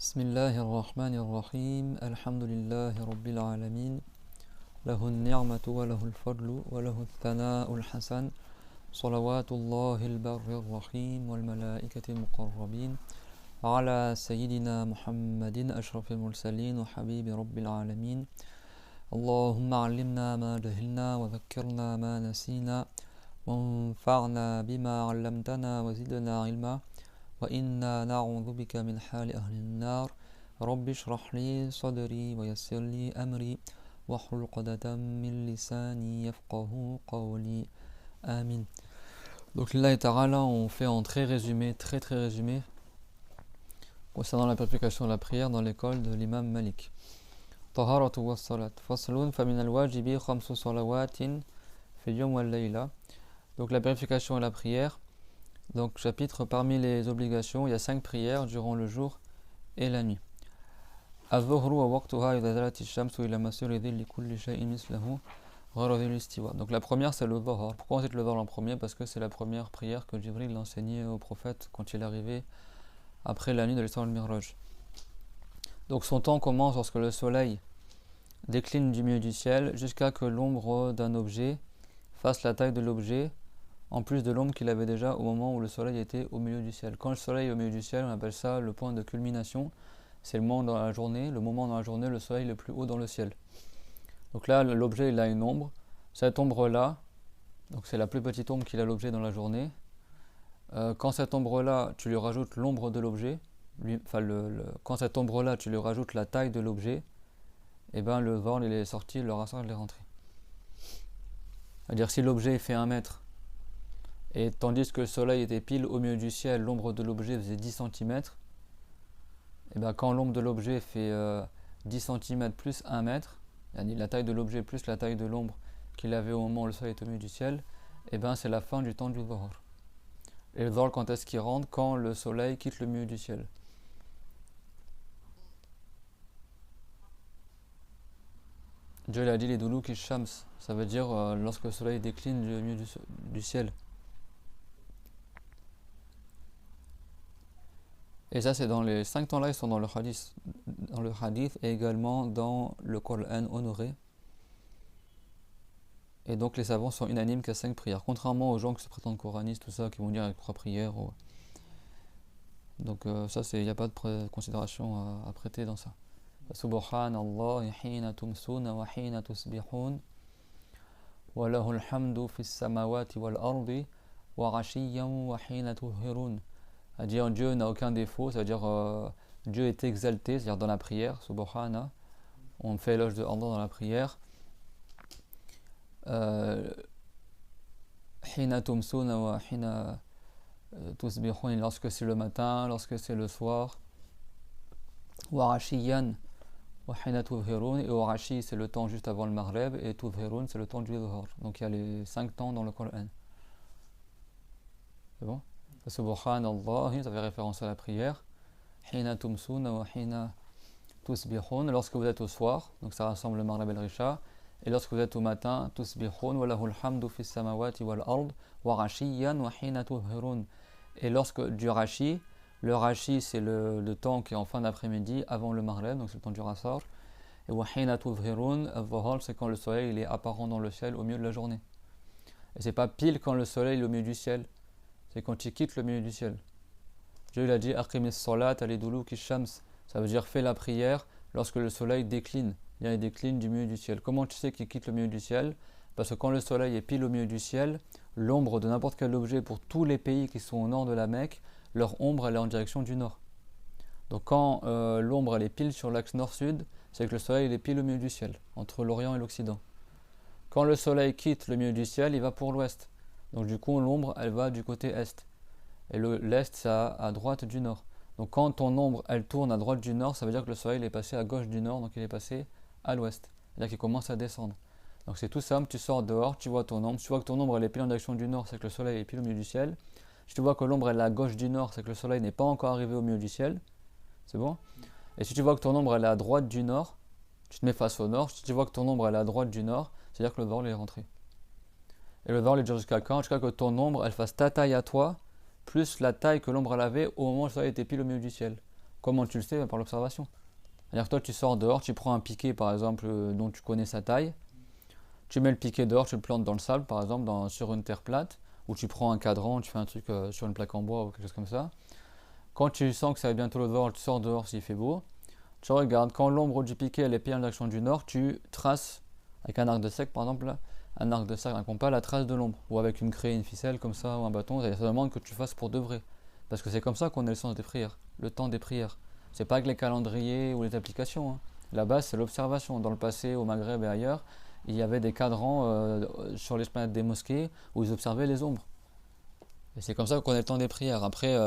بسم الله الرحمن الرحيم الحمد لله رب العالمين له النعمة وله الفضل وله الثناء الحسن صلوات الله البر الرحيم والملائكة المقربين على سيدنا محمد أشرف المرسلين وحبيب رب العالمين اللهم علمنا ما جهلنا وذكرنا ما نسينا وانفعنا بما علمتنا وزدنا علما وإنا نعوذ بك من حال أهل النار رب اشرح لي صدري ويسر لي أمري واحلل عقدة من لساني يفقهوا قولي آمين. Donc là, on fait en très résumé concernant la purification de la prière dans l'école de l'imam Malik. طهارة والصلاة فصل فمن الواجب خمس صلوات في اليوم والليلة. Donc la purification et la prière. Donc chapitre, parmi les obligations, il y a 5 prières durant le jour et la nuit. الظهر ووقتها إذا زالت الشمس إلى مسير ظل كل شيء مثله غير ذي الاستواء. Donc la première c'est le Dhuhr. Pourquoi on cite le Dhuhr en premier? Parce que c'est la première prière que Jibril enseignait au prophète quand il est arrivé après la nuit de l'Isra al-Miraj. Donc son temps commence lorsque le soleil décline du milieu du ciel jusqu'à que l'ombre d'un objet fasse la taille de l'objet, en plus de l'ombre qu'il avait déjà au moment où le soleil était au milieu du ciel. Quand le soleil est au milieu du ciel, on appelle ça le point de culmination. C'est le moment dans la journée, le soleil le plus haut dans le ciel. Donc là, l'objet il a une ombre. Cette ombre-là, donc c'est la plus petite ombre qu'il a l'objet dans la journée. Quand cette ombre-là, tu lui rajoutes l'ombre de l'objet, quand cette ombre-là, tu lui rajoutes la taille de l'objet, et bien le Dhuhr il est sorti, le Asr il est rentré. C'est-à-dire si l'objet fait 1 mètre, et tandis que le soleil était pile au milieu du ciel, l'ombre de l'objet faisait 10 cm, et bien quand l'ombre de l'objet fait 10 cm plus 1 mètre, la taille de l'objet plus la taille de l'ombre qu'il avait au moment où le soleil était au milieu du ciel, et bien c'est la fin du temps du Dhuhr. Et le Dhuhr, quand est-ce qu'il rentre? Quand le soleil quitte le milieu du ciel. Dieu l'a dit les doulouki shams, ça veut dire lorsque le soleil décline du milieu du ciel. Et ça, c'est dans les 5 temps-là, ils sont dans le hadith et également dans le Coran honoré. Et donc les savants sont unanimes qu'il y a 5 prières, contrairement aux gens qui se prétendent coranistes, tout ça, qui vont dire avec 3 prières. Donc ça, il n'y a pas de considération à prêter dans ça. Subhanallah hina tumsuna wa hina tusbihun wa lahul hamdu fis samawati wal ardi wa ashiyan wa hina tuhhirun. C'est-à-dire Dieu n'a aucun défaut, c'est-à-dire Dieu est exalté, c'est-à-dire dans la prière, Subhana, on fait éloge de Allah dans la prière. Hina tumsuna wa hina tusbihun, lorsque c'est le matin, lorsque c'est le soir. Wa ashiyan wa hina tudhirun, et Warashi c'est le temps juste avant le Maghreb, et tudhirun c'est le temps du Dhuhr. Donc il y a les 5 temps dans le Coran. C'est bon? Subhanallah, ça fait référence à la prière. Hina tumsuna wa hina tusbihun, lorsque vous êtes au soir, donc ça rassemble le Maghreb et le Risha. Et lorsque vous êtes au matin, tusbihun wa lahul hamdu fis samawati wal ard wa rashiyan wa hina tuhhirun. Et lorsque du Rashi, le Rashi c'est le temps qui est en fin d'après-midi avant le Maghreb, donc c'est le temps du Asr. Et wa hina tuhhirun, al-Dhuhr c'est quand le soleil il est apparent dans le ciel au milieu de la journée. Et c'est pas pile quand le soleil est au milieu du ciel. C'est quand il quitte le milieu du ciel. Dieu il a dit Aqimis salat aliduluki shams, ça veut dire fais la prière lorsque le soleil décline. Il décline du milieu du ciel. Comment tu sais qu'il quitte le milieu du ciel? Parce que quand le soleil est pile au milieu du ciel, l'ombre de n'importe quel objet pour tous les pays qui sont au nord de la Mecque, leur ombre elle est en direction du nord. Donc quand l'ombre elle est pile sur l'axe nord-sud, c'est que le soleil il est pile au milieu du ciel, entre l'Orient et l'Occident. Quand le soleil quitte le milieu du ciel, il va pour l'ouest. Donc du coup l'ombre elle va du côté est. Et l'est c'est à droite du nord. Donc quand ton ombre elle tourne à droite du nord, ça veut dire que le soleil il est passé à gauche du nord, donc il est passé à l'ouest. C'est-à-dire qu'il commence à descendre. Donc c'est tout simple, tu sors dehors, tu vois ton ombre. Si tu vois que ton ombre elle est pile en direction du nord, c'est que le soleil est pile au milieu du ciel. Si tu vois que l'ombre elle est à gauche du nord, c'est que le soleil n'est pas encore arrivé au milieu du ciel. C'est bon? Et si tu vois que ton ombre elle est à droite du nord, tu te mets face au nord. Si tu vois que ton ombre elle est à droite du nord, c'est-à-dire que le Dhuhr est rentré. Et le Dhuhr il dure jusqu'à quand? Jusqu'à que ton ombre elle fasse ta taille à toi, plus la taille que l'ombre elle avait au moment où le soleil était pile au milieu du ciel. Comment tu le sais? Par l'observation. C'est-à-dire que toi, tu sors dehors, tu prends un piquet, par exemple, dont tu connais sa taille. Tu mets le piquet dehors, tu le plantes dans le sable, par exemple, sur une terre plate, ou tu prends un cadran, tu fais un truc sur une plaque en bois ou quelque chose comme ça. Quand tu sens que ça va bientôt le dehors, tu sors dehors s'il fait beau. Tu regardes, quand l'ombre du piquet elle est pliée en direction du nord, tu traces avec un arc de cercle, par exemple, là, un arc de cercle, un compas, la trace de l'ombre, ou avec une craie, une ficelle comme ça, ou un bâton. Ça demande que tu fasses pour de vrai. Parce que c'est comme ça qu'on a le sens des prières, le temps des prières. C'est pas avec les calendriers ou les applications. Hein. La base, c'est l'observation. Dans le passé, au Maghreb et ailleurs, il y avait des cadrans sur l'esplanade des mosquées où ils observaient les ombres. Et c'est comme ça qu'on a le temps des prières. Après,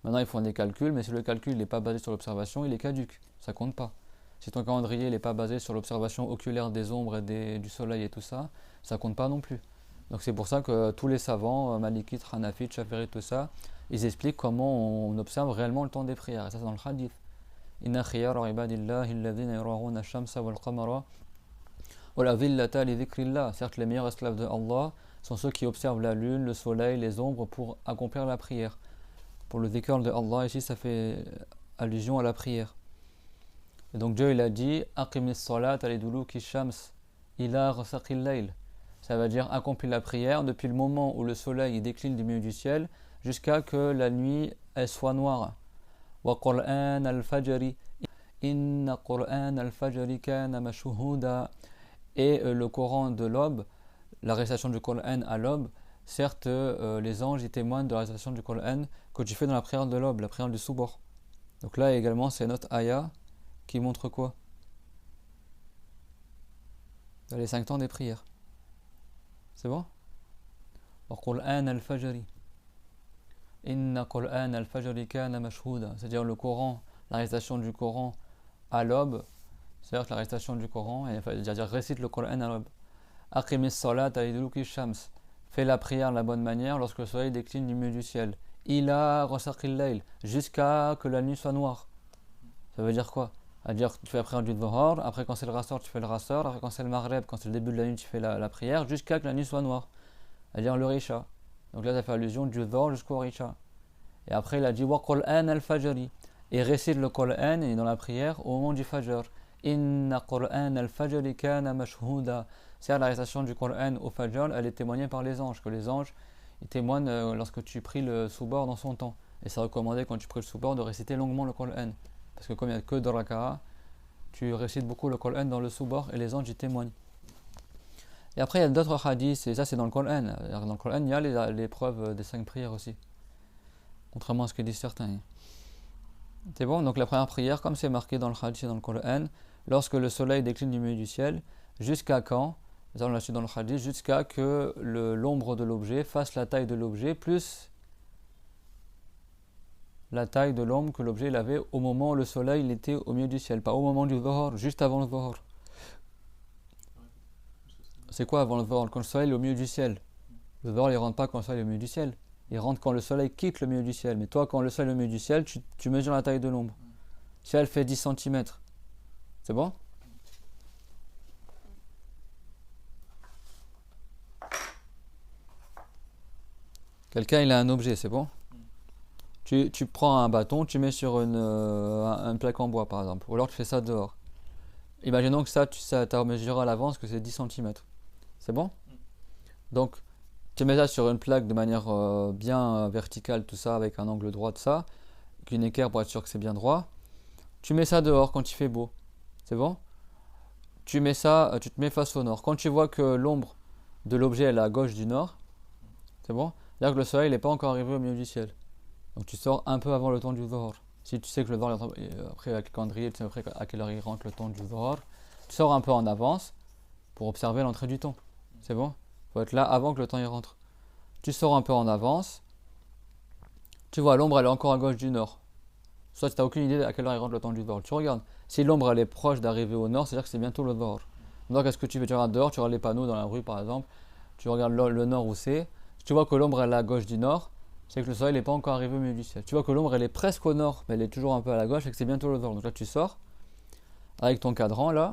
maintenant, ils font des calculs, mais si le calcul n'est pas basé sur l'observation, il est caduque. Ça compte pas. Si ton calendrier n'est pas basé sur l'observation oculaire des ombres et du soleil et tout ça, ça compte pas non plus. Donc c'est pour ça que tous les savants, Malikites, Hanafites, Shafi'ites, tout ça, ils expliquent comment on observe réellement le temps des prières. Et ça, c'est dans le hadith. Inna khiyara ibadillahi alladhina yura'una ash-shamsa wal qamara wa la dhillata li dhikrillah. Certes, les meilleurs esclaves de Allah sont ceux qui observent la lune, le soleil, les ombres pour accomplir la prière. Pour le dhikr de Allah, ici, ça fait allusion à la prière. Et donc Dieu il a dit aqimis salat aliduluki shams ila ghasaqil layl. Ça veut dire accomplir la prière depuis le moment où le soleil décline du milieu du ciel jusqu'à que la nuit elle soit noire. Wa Qur'an al-fajri inna Qur'an al-fajri kana mashhuda. Et le Coran de l'aube, la récitation du Coran à l'aube, certes les anges y témoignent de la récitation du Coran que tu fais dans la prière de l'aube, la prière du soubor. Donc là également c'est notre ayah qui montre quoi? Les 5 temps des prières. C'est bon? Qur'an al-fajri. Inna Qur'an al-fajri kana mashhuda. C'est-à-dire le Coran, la récitation du Coran à l'aube, c'est-à-dire la récitation du Coran, c'est-à-dire récite le Coran à l'aube. Aqimis salat aliduluki shams. Fais la prière de la bonne manière lorsque le soleil décline du milieu du ciel. Ila ghasaqil layl. Jusqu'à que la nuit soit noire. Ça veut dire quoi? C'est-à-dire que tu fais la prière du Dhuhr, après quand c'est le Rassor, tu fais le Rassor, après quand c'est le Maghreb, quand c'est le début de la nuit, tu fais la prière, jusqu'à que la nuit soit noire. C'est-à-dire le Risha. Donc là, ça fait allusion du Dhuhr jusqu'au Risha. Et après, il a dit Wa Qur'an al-Fajri. Et récite le Qur'an et dans la prière au moment du Fajr. Inna Qur'an al-Fajri kana mashhuda. C'est-à-dire la récitation du Qur'an au Fajr, elle est témoignée par les anges. Que les anges, ils témoignent lorsque tu pries le soubor dans son temps. Et c'est recommandé quand tu pries le soubor de réciter longuement le Qur'an. Parce que comme il n'y a que 2 raka'a, tu récites beaucoup le Qur'an dans le soubor et les anges y témoignent. Et après il y a d'autres hadiths, et ça c'est dans le Qur'an. Dans le Qur'an il y a les preuves des 5 prières aussi. Contrairement à ce que disent certains. C'est bon, donc la première prière, comme c'est marqué dans le hadith et dans le Qur'an, lorsque le soleil décline du milieu du ciel, jusqu'à quand? Ça on l'a su dans le hadith, jusqu'à que l'ombre de l'objet fasse la taille de l'objet plus la taille de l'ombre que l'objet avait au moment où le soleil il était au milieu du ciel, pas au moment du Dhuhr, juste avant le Dhuhr. C'est quoi avant le Dhuhr? Quand le soleil est au milieu du ciel. Le Dhuhr il rentre pas quand le soleil est au milieu du ciel, il rentre quand le soleil quitte le milieu du ciel. Mais toi quand le soleil est au milieu du ciel, tu mesures la taille de l'ombre. Si elle fait 10 cm, c'est bon? Quelqu'un il a un objet, c'est bon? Tu prends un bâton, tu mets sur une plaque en bois par exemple, ou alors tu fais ça dehors. Imaginons que ça tu as mesuré à l'avance que c'est 10 cm. C'est bon? Donc tu mets ça sur une plaque de manière bien verticale, tout ça, avec un angle droit de ça, qu'une équerre pour être sûr que c'est bien droit. Tu mets ça dehors quand il fait beau. C'est bon? Tu mets ça, tu te mets face au nord. Quand tu vois que l'ombre de l'objet est à gauche du nord, c'est bon? C'est-à-dire que le soleil n'est pas encore arrivé au milieu du ciel. Donc tu sors un peu avant le temps du Dhuhr. Si tu sais que le Dhuhr, après avec le calendrier, tu sais après à quelle heure il rentre le temps du Dhuhr, tu sors un peu en avance pour observer l'entrée du temps. C'est bon? Il faut être là avant que le temps y rentre. Tu sors un peu en avance, tu vois l'ombre elle est encore à gauche du nord. Soit tu n'as aucune idée à quelle heure il rentre le temps du Dhuhr. Tu regardes. Si l'ombre elle est proche d'arriver au nord, c'est-à-dire que c'est bientôt le Dhuhr. Donc qu'est-ce que tu fais? Tu regardes dehors, tu regardes les panneaux dans la rue par exemple, tu regardes le nord où c'est. Si tu vois que l'ombre elle est à gauche du nord, c'est que le soleil n'est pas encore arrivé au milieu du ciel. Tu vois que l'ombre elle est presque au nord, mais elle est toujours un peu à la gauche et que c'est bientôt le Dhuhr. Donc là tu sors avec ton cadran là,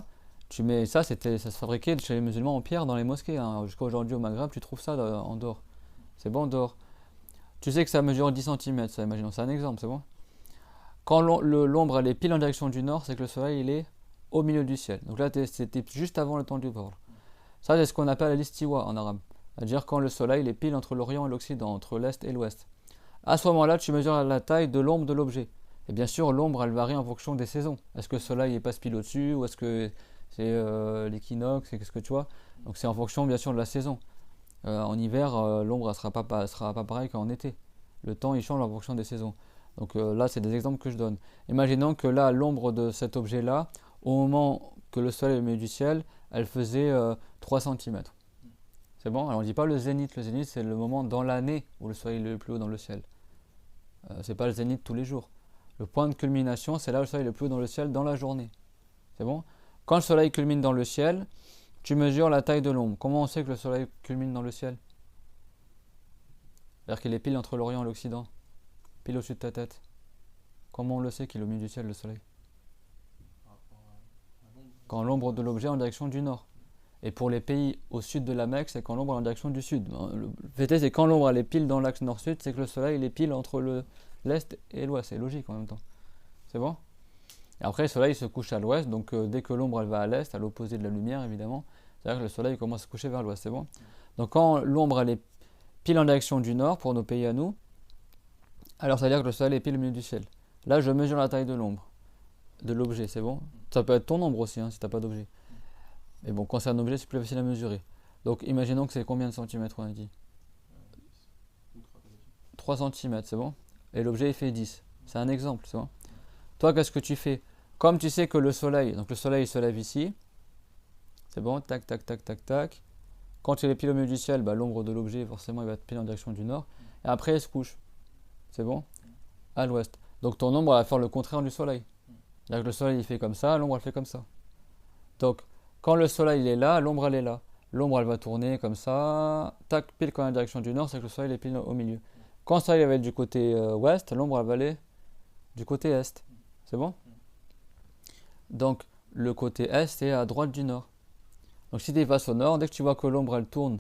tu mets ça, ça se fabriquait chez les musulmans en pierre dans les mosquées. Hein. Jusqu'à aujourd'hui au Maghreb, tu trouves ça en dehors. C'est bon dehors. Tu sais que ça mesure 10 cm, ça, imaginons, c'est un exemple, c'est bon. Quand l'ombre elle est pile en direction du nord, c'est que le soleil il est au milieu du ciel. Donc là, c'était juste avant le temps du Dhuhr. Ça, c'est ce qu'on appelle l'istiwa en arabe. C'est-à-dire quand le soleil il est pile entre l'Orient et l'Occident, entre l'Est et l'Ouest. À ce moment-là, tu mesures la taille de l'ombre de l'objet. Et bien sûr, l'ombre, elle varie en fonction des saisons. Est-ce que le soleil passe pile au-dessus, ou est-ce que c'est l'équinoxe, et qu'est-ce que tu vois. Donc c'est en fonction, bien sûr, de la saison. En hiver, l'ombre ne sera pas pareille qu'en été. Le temps, il change en fonction des saisons. Donc là, c'est des exemples que je donne. Imaginons que là, l'ombre de cet objet-là, au moment que le soleil est au milieu du ciel, elle faisait 3 cm. C'est bon? Alors on ne dit pas le zénith. Le zénith, c'est le moment dans l'année où le soleil est le plus haut dans le ciel. C'est pas le zénith tous les jours. Le point de culmination, c'est là où le soleil est le plus haut dans le ciel dans la journée. C'est bon? Quand le soleil culmine dans le ciel, tu mesures la taille de l'ombre. Comment on sait que le soleil culmine dans le ciel? C'est-à-dire qu'il est pile entre l'Orient et l'Occident, pile au-dessus de ta tête. Comment on le sait qu'il est au milieu du ciel, le soleil? Quand l'ombre de l'objet est en direction du nord. Et pour les pays au sud de la Mecque, c'est quand l'ombre est en direction du sud. Le fait c'est quand l'ombre elle est pile dans l'axe nord-sud, c'est que le soleil il est pile entre l'est et l'ouest. C'est logique en même temps. C'est bon? Et après, le soleil se couche à l'ouest, donc dès que l'ombre elle va à l'est, à l'opposé de la lumière évidemment, c'est-à-dire que le soleil commence à se coucher vers l'ouest. C'est bon? Donc quand l'ombre elle est pile en direction du nord pour nos pays à nous, alors ça veut dire que le soleil est pile au milieu du ciel. Là, je mesure la taille de l'ombre, de l'objet. C'est bon? Ça peut être ton ombre aussi si tu n'as pas d'objet. Mais bon, quand c'est un objet, c'est plus facile à mesurer. Donc, imaginons que c'est combien de centimètres, on a dit? 3 centimètres, c'est bon? Et l'objet, il fait 10. C'est un exemple, c'est bon? Toi, qu'est-ce que tu fais? Comme tu sais que le soleil, donc le soleil il se lève ici, c'est bon? Tac, tac, tac, tac, tac. Quand il est pile au milieu du ciel, l'ombre de l'objet, forcément, il va être pile en direction du nord. Et après, il se couche. C'est bon? À l'ouest. Donc, ton ombre va faire le contraire du soleil. C'est-à-dire que le soleil, il fait comme ça, l'ombre, elle fait comme ça. Donc, quand le soleil il est là, l'ombre elle est là. L'ombre elle va tourner comme ça, tac, pile quand la direction du nord, c'est que le soleil est pile au milieu. Quand le soleil va être du côté ouest, l'ombre elle va aller du côté est. C'est bon? Donc le côté est est à droite du nord. Donc si tu es face au nord, dès que tu vois que l'ombre elle tourne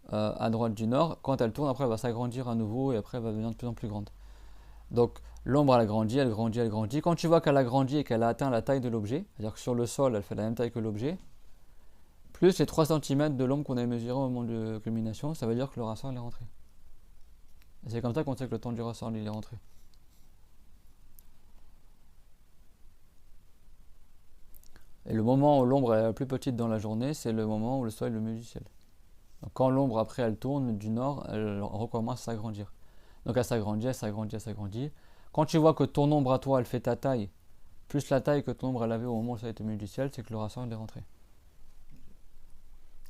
à droite du nord, quand elle tourne, après elle va s'agrandir à nouveau et après elle va devenir de plus en plus grande. Donc l'ombre elle grandit, elle grandit, elle grandit. Quand tu vois qu'elle a grandi et qu'elle a atteint la taille de l'objet, c'est-à-dire que sur le sol elle fait la même taille que l'objet, plus les 3 cm de l'ombre qu'on a mesuré au moment de culmination, ça veut dire que le rassort est rentré. Et c'est comme ça qu'on sait que le temps du rassort il est rentré. Et le moment où l'ombre est la plus petite dans la journée, c'est le moment où le soleil est au milieu du ciel. Donc quand l'ombre après elle tourne du nord, elle recommence à s'agrandir. Donc elle s'agrandit, elle s'agrandit, elle s'agrandit. Quand tu vois que ton ombre à toi elle fait ta taille, plus la taille que ton ombre elle avait au moment où le soleil était au milieu du ciel, c'est que le rassort est rentré.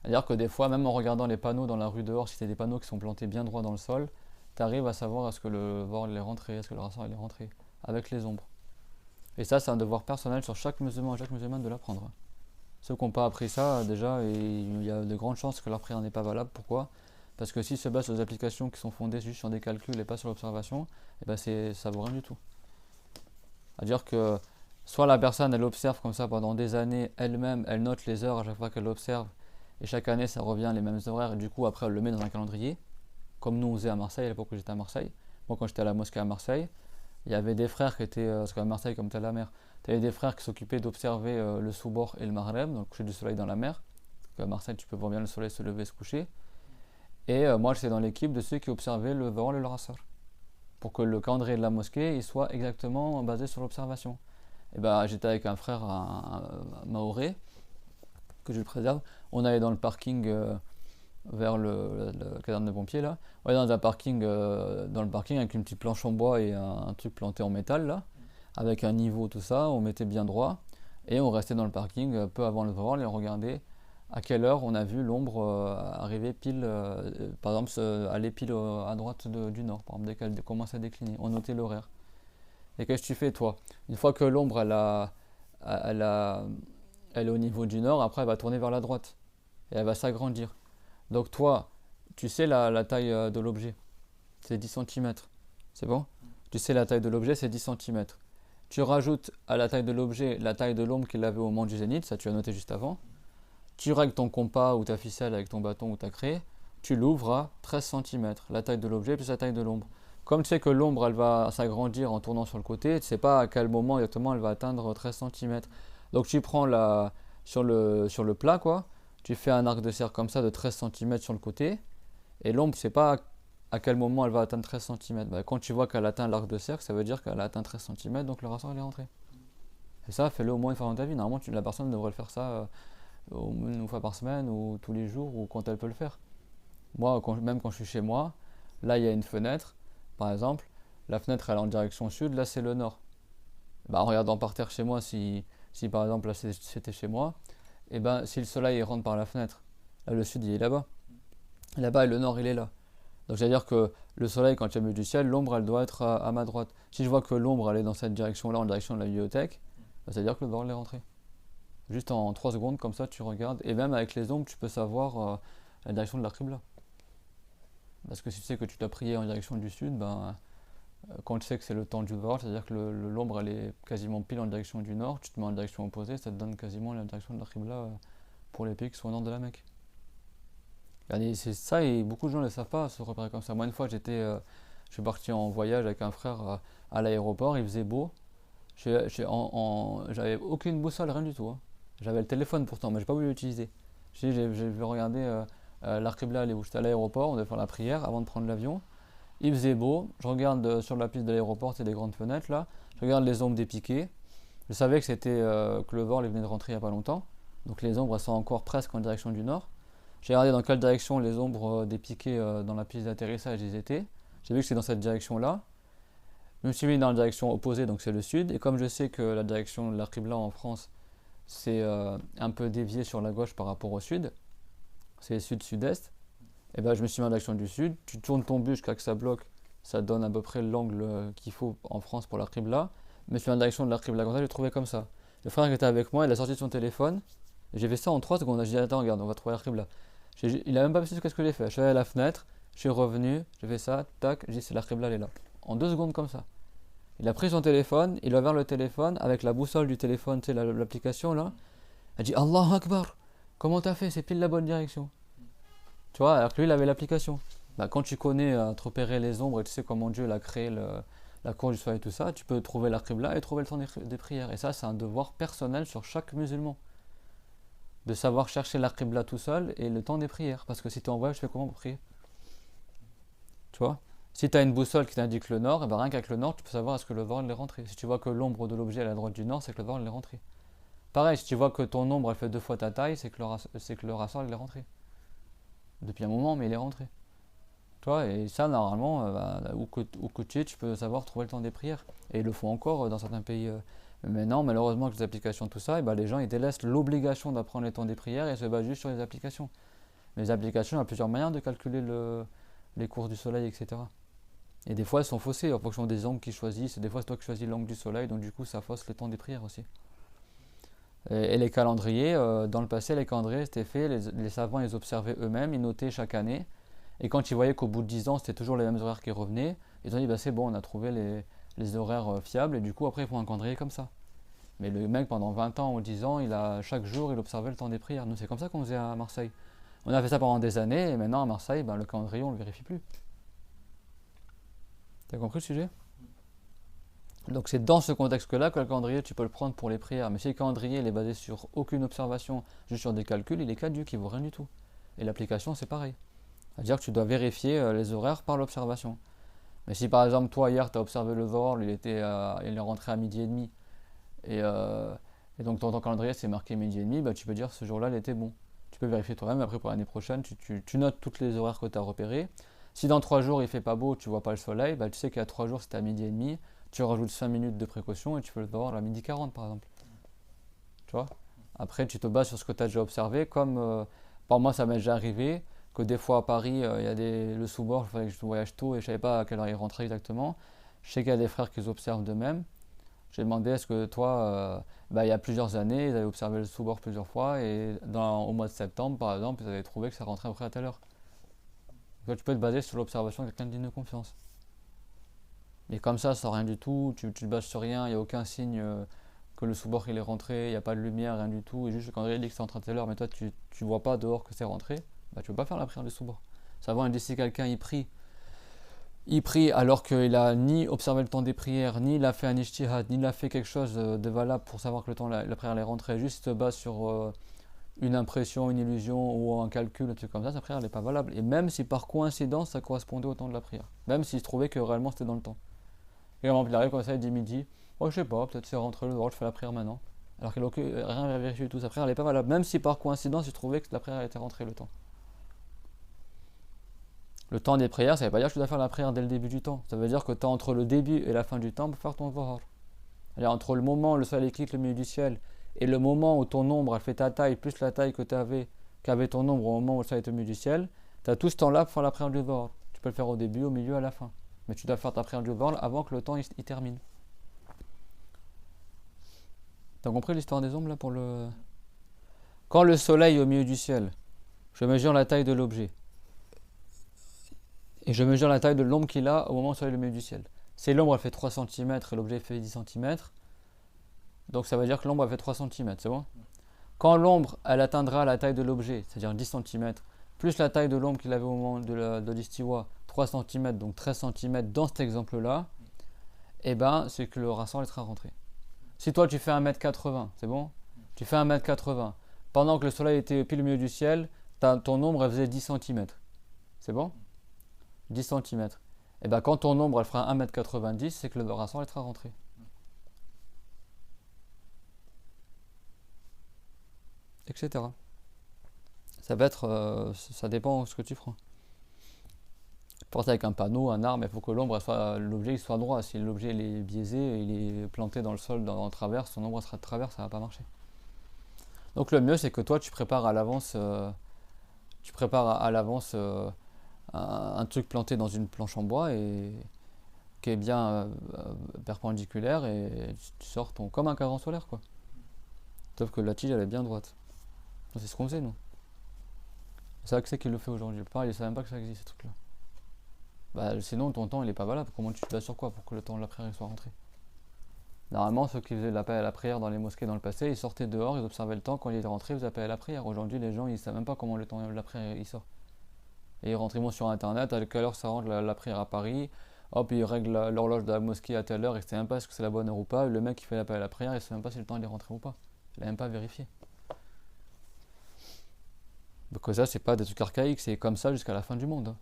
C'est-à-dire que des fois, même en regardant les panneaux dans la rue dehors, si c'est des panneaux qui sont plantés bien droit dans le sol, tu arrives à savoir est-ce que le vol est rentré, est-ce que le rassort est rentré, avec les ombres. Et ça, c'est un devoir personnel sur chaque musulman et chaque musulmane de l'apprendre. Ceux qui n'ont pas appris ça, déjà, il y a de grandes chances que leur prière n'est pas valable. Pourquoi? Parce que s'ils se basent sur des applications qui sont fondées juste sur des calculs et pas sur l'observation, et ben ça vaut rien du tout. C'est-à-dire que soit la personne, elle observe comme ça pendant des années elle-même, elle note les heures à chaque fois qu'elle observe, et chaque année ça revient les mêmes horaires, et du coup après elle le met dans un calendrier, comme nous on faisait à Marseille à l'époque où j'étais à Marseille. Moi quand j'étais à la mosquée à Marseille, il y avait des frères qui étaient, parce qu'à Marseille comme tu as la mer, tu avais des frères qui s'occupaient d'observer le soubor et le maghreb, donc le coucher du soleil dans la mer. À Marseille tu peux voir bien le soleil se lever et se coucher. Et moi j'étais dans l'équipe de ceux qui observaient le Dhuhr et le Asr, pour que le calendrier de la mosquée il soit exactement basé sur l'observation. Et ben j'étais avec un frère, un Maoré, que je le préserve. On allait dans le parking vers le caserne de pompiers là. On allait dans un parking, dans le parking avec une petite planche en bois et un truc planté en métal là, avec un niveau tout ça. On mettait bien droit et on restait dans le parking peu avant le Dhuhr et on regardait à quelle heure on a vu l'ombre arriver pile, par exemple aller pile à droite du nord, par exemple dès qu'elle commence à décliner. On notait l'horaire. Et qu'est-ce que tu fais toi? Une fois que l'ombre elle est au niveau du nord, après elle va tourner vers la droite et elle va s'agrandir. Donc toi, tu sais la taille de l'objet, c'est 10 cm. C'est bon? Tu sais la taille de l'objet, c'est 10 cm. Tu rajoutes à la taille de l'objet la taille de l'ombre qu'il avait au moment du zénith, ça tu as noté juste avant. Tu règles ton compas ou ta ficelle avec ton bâton ou ta craie, tu l'ouvres à 13 cm, la taille de l'objet plus la taille de l'ombre. comme tu sais que l'ombre elle va s'agrandir en tournant sur le côté, tu sais pas à quel moment exactement elle va atteindre 13 cm. Donc tu prends sur le plat quoi, tu fais un arc de cercle comme ça de 13 cm sur le côté, et l'ombre tu sais pas à quel moment elle va atteindre 13 cm. Bah, quand tu vois qu'elle atteint l'arc de cercle, ça veut dire qu'elle a atteint 13 cm, donc le ressort il est rentré. Et ça, fais-le au moins une fois dans ta vie. Normalement, la personne devrait le faire ça une fois par semaine ou tous les jours ou quand elle peut le faire. Moi, même quand je suis chez moi, là il y a une fenêtre, par exemple, la fenêtre elle est en direction sud, là c'est le nord. Bah, en regardant par terre chez moi, si par exemple là c'était chez moi, et ben si le soleil il rentre par la fenêtre, là le sud il est là-bas, là-bas et le nord il est là. Donc c'est-à-dire que le soleil quand il y a du ciel, l'ombre elle doit être à ma droite. Si je vois que l'ombre elle est dans cette direction-là, en direction de la bibliothèque, bah, c'est-à-dire que le bord est rentré. Juste en 3 secondes comme ça tu regardes, et même avec les ombres tu peux savoir la direction de la qibla. Parce que si tu sais que tu dois prier en direction du sud, ben, quand tu sais que c'est le temps du Zohar, c'est-à-dire que l'ombre elle est quasiment pile en direction du nord, tu te mets en direction opposée, ça te donne quasiment la direction de la Qibla pour les pays qui sont au nord de la Mecque. Et c'est ça, et beaucoup de gens ne le savent pas, se repérer comme ça. Moi, une fois, je suis parti en voyage avec un frère à l'aéroport, il faisait beau, j'avais aucune boussole, rien du tout, hein. J'avais le téléphone pourtant, mais j'ai pas voulu l'utiliser. Je vais regarder la Qibla, où j'étais à l'aéroport, on devait faire la prière avant de prendre l'avion. Il faisait beau, je regarde sur la piste de l'aéroport, c'est des grandes fenêtres là, je regarde les ombres des piquets. Je savais que que le vol venait de rentrer il n'y a pas longtemps, donc les ombres elles sont encore presque en direction du nord. J'ai regardé dans quelle direction les ombres des piquets dans la piste d'atterrissage ils étaient. J'ai vu que c'est dans cette direction là. Je me suis mis dans la direction opposée, donc c'est le sud, et comme je sais que la direction de la Qibla en France c'est un peu dévié sur la gauche par rapport au sud, c'est sud-sud-est, et ben je me suis mis en direction du sud, tu tournes ton bus jusqu'à que ça bloque, ça donne à peu près l'angle qu'il faut en France pour la Qibla. Je me suis mis en direction de la Qibla, comme ça j'ai trouvé comme ça. Le frère qui était avec moi, il a sorti son téléphone, et j'ai fait ça en 3 secondes, j'ai dit attends regarde, on va trouver la Qibla. Il a même pas vu ce que j'ai fait, je suis allé à la fenêtre, je suis revenu, j'ai fait ça, tac, j'ai dit c'est la Qibla, elle est là. En 2 secondes comme ça. Il a pris son téléphone, il a ouvert le téléphone avec la boussole du téléphone, tu sais l'application là. Il a dit Allah Akbar, comment t'as fait, c'est pile la bonne direction. Tu vois, alors que lui, il avait l'application. Bah, quand tu connais te repérer les ombres et tu sais comment Dieu l'a créé, la cour du soleil et tout ça, tu peux trouver la qibla et trouver le temps des prières. Et ça, c'est un devoir personnel sur chaque musulman. De savoir chercher la qibla tout seul et le temps des prières. Parce que si tu es en voyage, tu fais comment pour prier? Tu vois? Si tu as une boussole qui t'indique le nord, et ben rien qu'avec le nord, tu peux savoir est-ce que le vent est rentré. Si tu vois que l'ombre de l'objet est à la droite du nord, c'est que le vent est rentré. Pareil, si tu vois que ton ombre elle fait 2 fois ta taille, c'est que le ressort il est rentré. Depuis un moment, mais il est rentré. Tu vois, et ça, normalement, où que tu es, tu peux savoir trouver le temps des prières. Et ils le font encore dans certains pays. Mais maintenant, malheureusement, avec les applications, tout ça, et ben, les gens ils délaissent l'obligation d'apprendre les temps des prières et se basent juste sur les applications. Mais les applications, il y a plusieurs manières de calculer les courses du soleil, etc. Et des fois, elles sont faussées en fonction des angles qu'ils choisissent. Et des fois, c'est toi qui choisis l'angle du soleil, donc du coup, ça fausse le temps des prières aussi. Et les calendriers, dans le passé, les calendriers, c'était fait, les savants, ils observaient eux-mêmes, ils notaient chaque année. Et quand ils voyaient qu'au bout de 10 ans, c'était toujours les mêmes horaires qui revenaient, ils ont dit, bah, c'est bon, on a trouvé les horaires fiables, et du coup, après, ils font un calendrier comme ça. Mais le mec, pendant 20 ans ou 10 ans, chaque jour, il observait le temps des prières. Nous, c'est comme ça qu'on faisait à Marseille. On a fait ça pendant des années, et maintenant, à Marseille, ben, le calendrier, on ne le vérifie plus. T'as compris le sujet? Donc c'est dans ce contexte-là que le calendrier, tu peux le prendre pour les prières. Mais si le calendrier il est basé sur aucune observation, juste sur des calculs, il est caduque, il vaut rien du tout. Et l'application, c'est pareil. C'est-à-dire que tu dois vérifier les horaires par l'observation. Mais si par exemple, toi, hier, tu as observé le Zohar, il est rentré à midi et demi, et, euh, et donc dans ton calendrier, c'est marqué midi et demi, bah, tu peux dire ce jour-là, il était bon. Tu peux vérifier toi-même, après pour l'année prochaine, tu notes toutes les horaires que tu as repérés. Si dans 3 jours, il fait pas beau, tu vois pas le soleil, bah, tu sais qu'il y a 3 jours, c'était à midi et demi, tu rajoutes 5 minutes de précaution et tu peux le voir à midi 40 par exemple. Tu vois? Après, tu te bases sur ce que tu as déjà observé. Comme par moi, ça m'est déjà arrivé que des fois à Paris, il y a le sous-bord, il fallait que je voyage tôt et je ne savais pas à quelle heure il rentrait exactement. Je sais qu'il y a des frères qui observent d'eux-mêmes. J'ai demandé est-ce que toi, il y a plusieurs années, ils avaient observé le sous-bord plusieurs fois et au mois de septembre, par exemple, ils avaient trouvé que ça rentrait après à telle heure. Donc, tu peux te baser sur l'observation de quelqu'un digne de confiance. Mais comme ça, sans rien du tout, tu te bases sur rien, il n'y a aucun signe que le sous-bord il est rentré, il n'y a pas de lumière, rien du tout, et juste quand il dit que c'est rentré à telle heure, mais toi tu vois pas dehors que c'est rentré, bah tu peux pas faire la prière du sous-bord. Savant, il dit si quelqu'un y prie il prie alors qu'il a ni observé le temps des prières, ni il a fait un ijtihad, ni il a fait quelque chose de valable pour savoir que le temps la prière est rentrée, juste se base sur une impression, une illusion ou un calcul, un truc comme ça, sa prière n'est pas valable. Et même si par coïncidence ça correspondait au temps de la prière, même s'il se trouvait que réellement c'était dans le temps. Et il arrive comme ça, il dit midi, oh, je sais pas, peut-être c'est rentré le droit, je fais la prière maintenant. Alors qu'il n'a rien à vérifier du tout, sa prière n'est pas valable, même si par coïncidence il trouvait que la prière était rentrée le temps. Le temps des prières, ça ne veut pas dire que tu dois faire la prière dès le début du temps. Ça veut dire que tu as entre le début et la fin du temps pour faire ton Dhuhr. C'est-à-dire entre le moment où le soleil quitte le milieu du ciel et le moment où ton ombre elle fait ta taille plus la taille qu'avait ton ombre au moment où le soleil est au milieu du ciel, tu as tout ce temps-là pour faire la prière du Dhuhr. Tu peux le faire au début, au milieu, à la fin. Mais tu dois faire ta prière du Dhuhr avant que le temps il termine. T'as compris l'histoire des ombres là pour le... Quand le soleil est au milieu du ciel, je mesure la taille de l'objet. Et je mesure la taille de l'ombre qu'il a au moment où le soleil est au milieu du ciel. Si l'ombre elle fait 3 cm et l'objet fait 10 cm, donc ça veut dire que l'ombre elle fait 3 cm, c'est bon? Quand l'ombre elle atteindra la taille de l'objet, c'est-à-dire 10 cm, plus la taille de l'ombre qu'il avait au moment de l'istiwa, 3 cm, donc 13 cm dans cet exemple-là, et ben c'est que le rassemblement sera rentré. Si toi tu fais 1m80, c'est bon? Tu fais 1m80, pendant que le soleil était pile au milieu du ciel, ton ombre elle faisait 10 cm, c'est bon? 10 cm. Et bien quand ton ombre elle fera 1m90, c'est que le rassemblement sera rentré. Etc. Ça va être, ça dépend de ce que tu feras. Porter avec un panneau, un arbre, il faut que l'ombre soit, l'objet soit droit. Si l'objet est biaisé, il est planté dans le sol, dans travers, son ombre sera de travers, ça va pas marcher. Donc le mieux c'est que toi tu prépares à l'avance, un truc planté dans une planche en bois et qui est bien perpendiculaire et tu sors comme un cadran solaire quoi. Sauf que la tige elle est bien droite. C'est ce qu'on faisait nous. C'est Accès qui le fait aujourd'hui. Pareil, il ne savait même pas que ça existe ce truc là. Bah, sinon ton temps il est pas valable. Comment tu te bases sur quoi pour que le temps de la prière soit rentré? Normalement ceux qui faisaient l'appel à la prière dans les mosquées dans le passé, ils sortaient dehors, ils observaient le temps, quand il était rentré, ils appelaient à la prière. Aujourd'hui les gens ils savent même pas comment le temps de la prière il sort. Et ils rentrent ils vont sur internet, à quelle heure ça rentre la prière à Paris, hop ils règlent l'horloge de la mosquée à telle heure, et ne sait même pas est-ce que c'est la bonne heure ou pas, le mec qui fait l'appel à la prière il sait même pas si le temps il est rentré ou pas. Il n'a même pas vérifié. Donc ça c'est pas des trucs archaïques, c'est comme ça jusqu'à la fin du monde.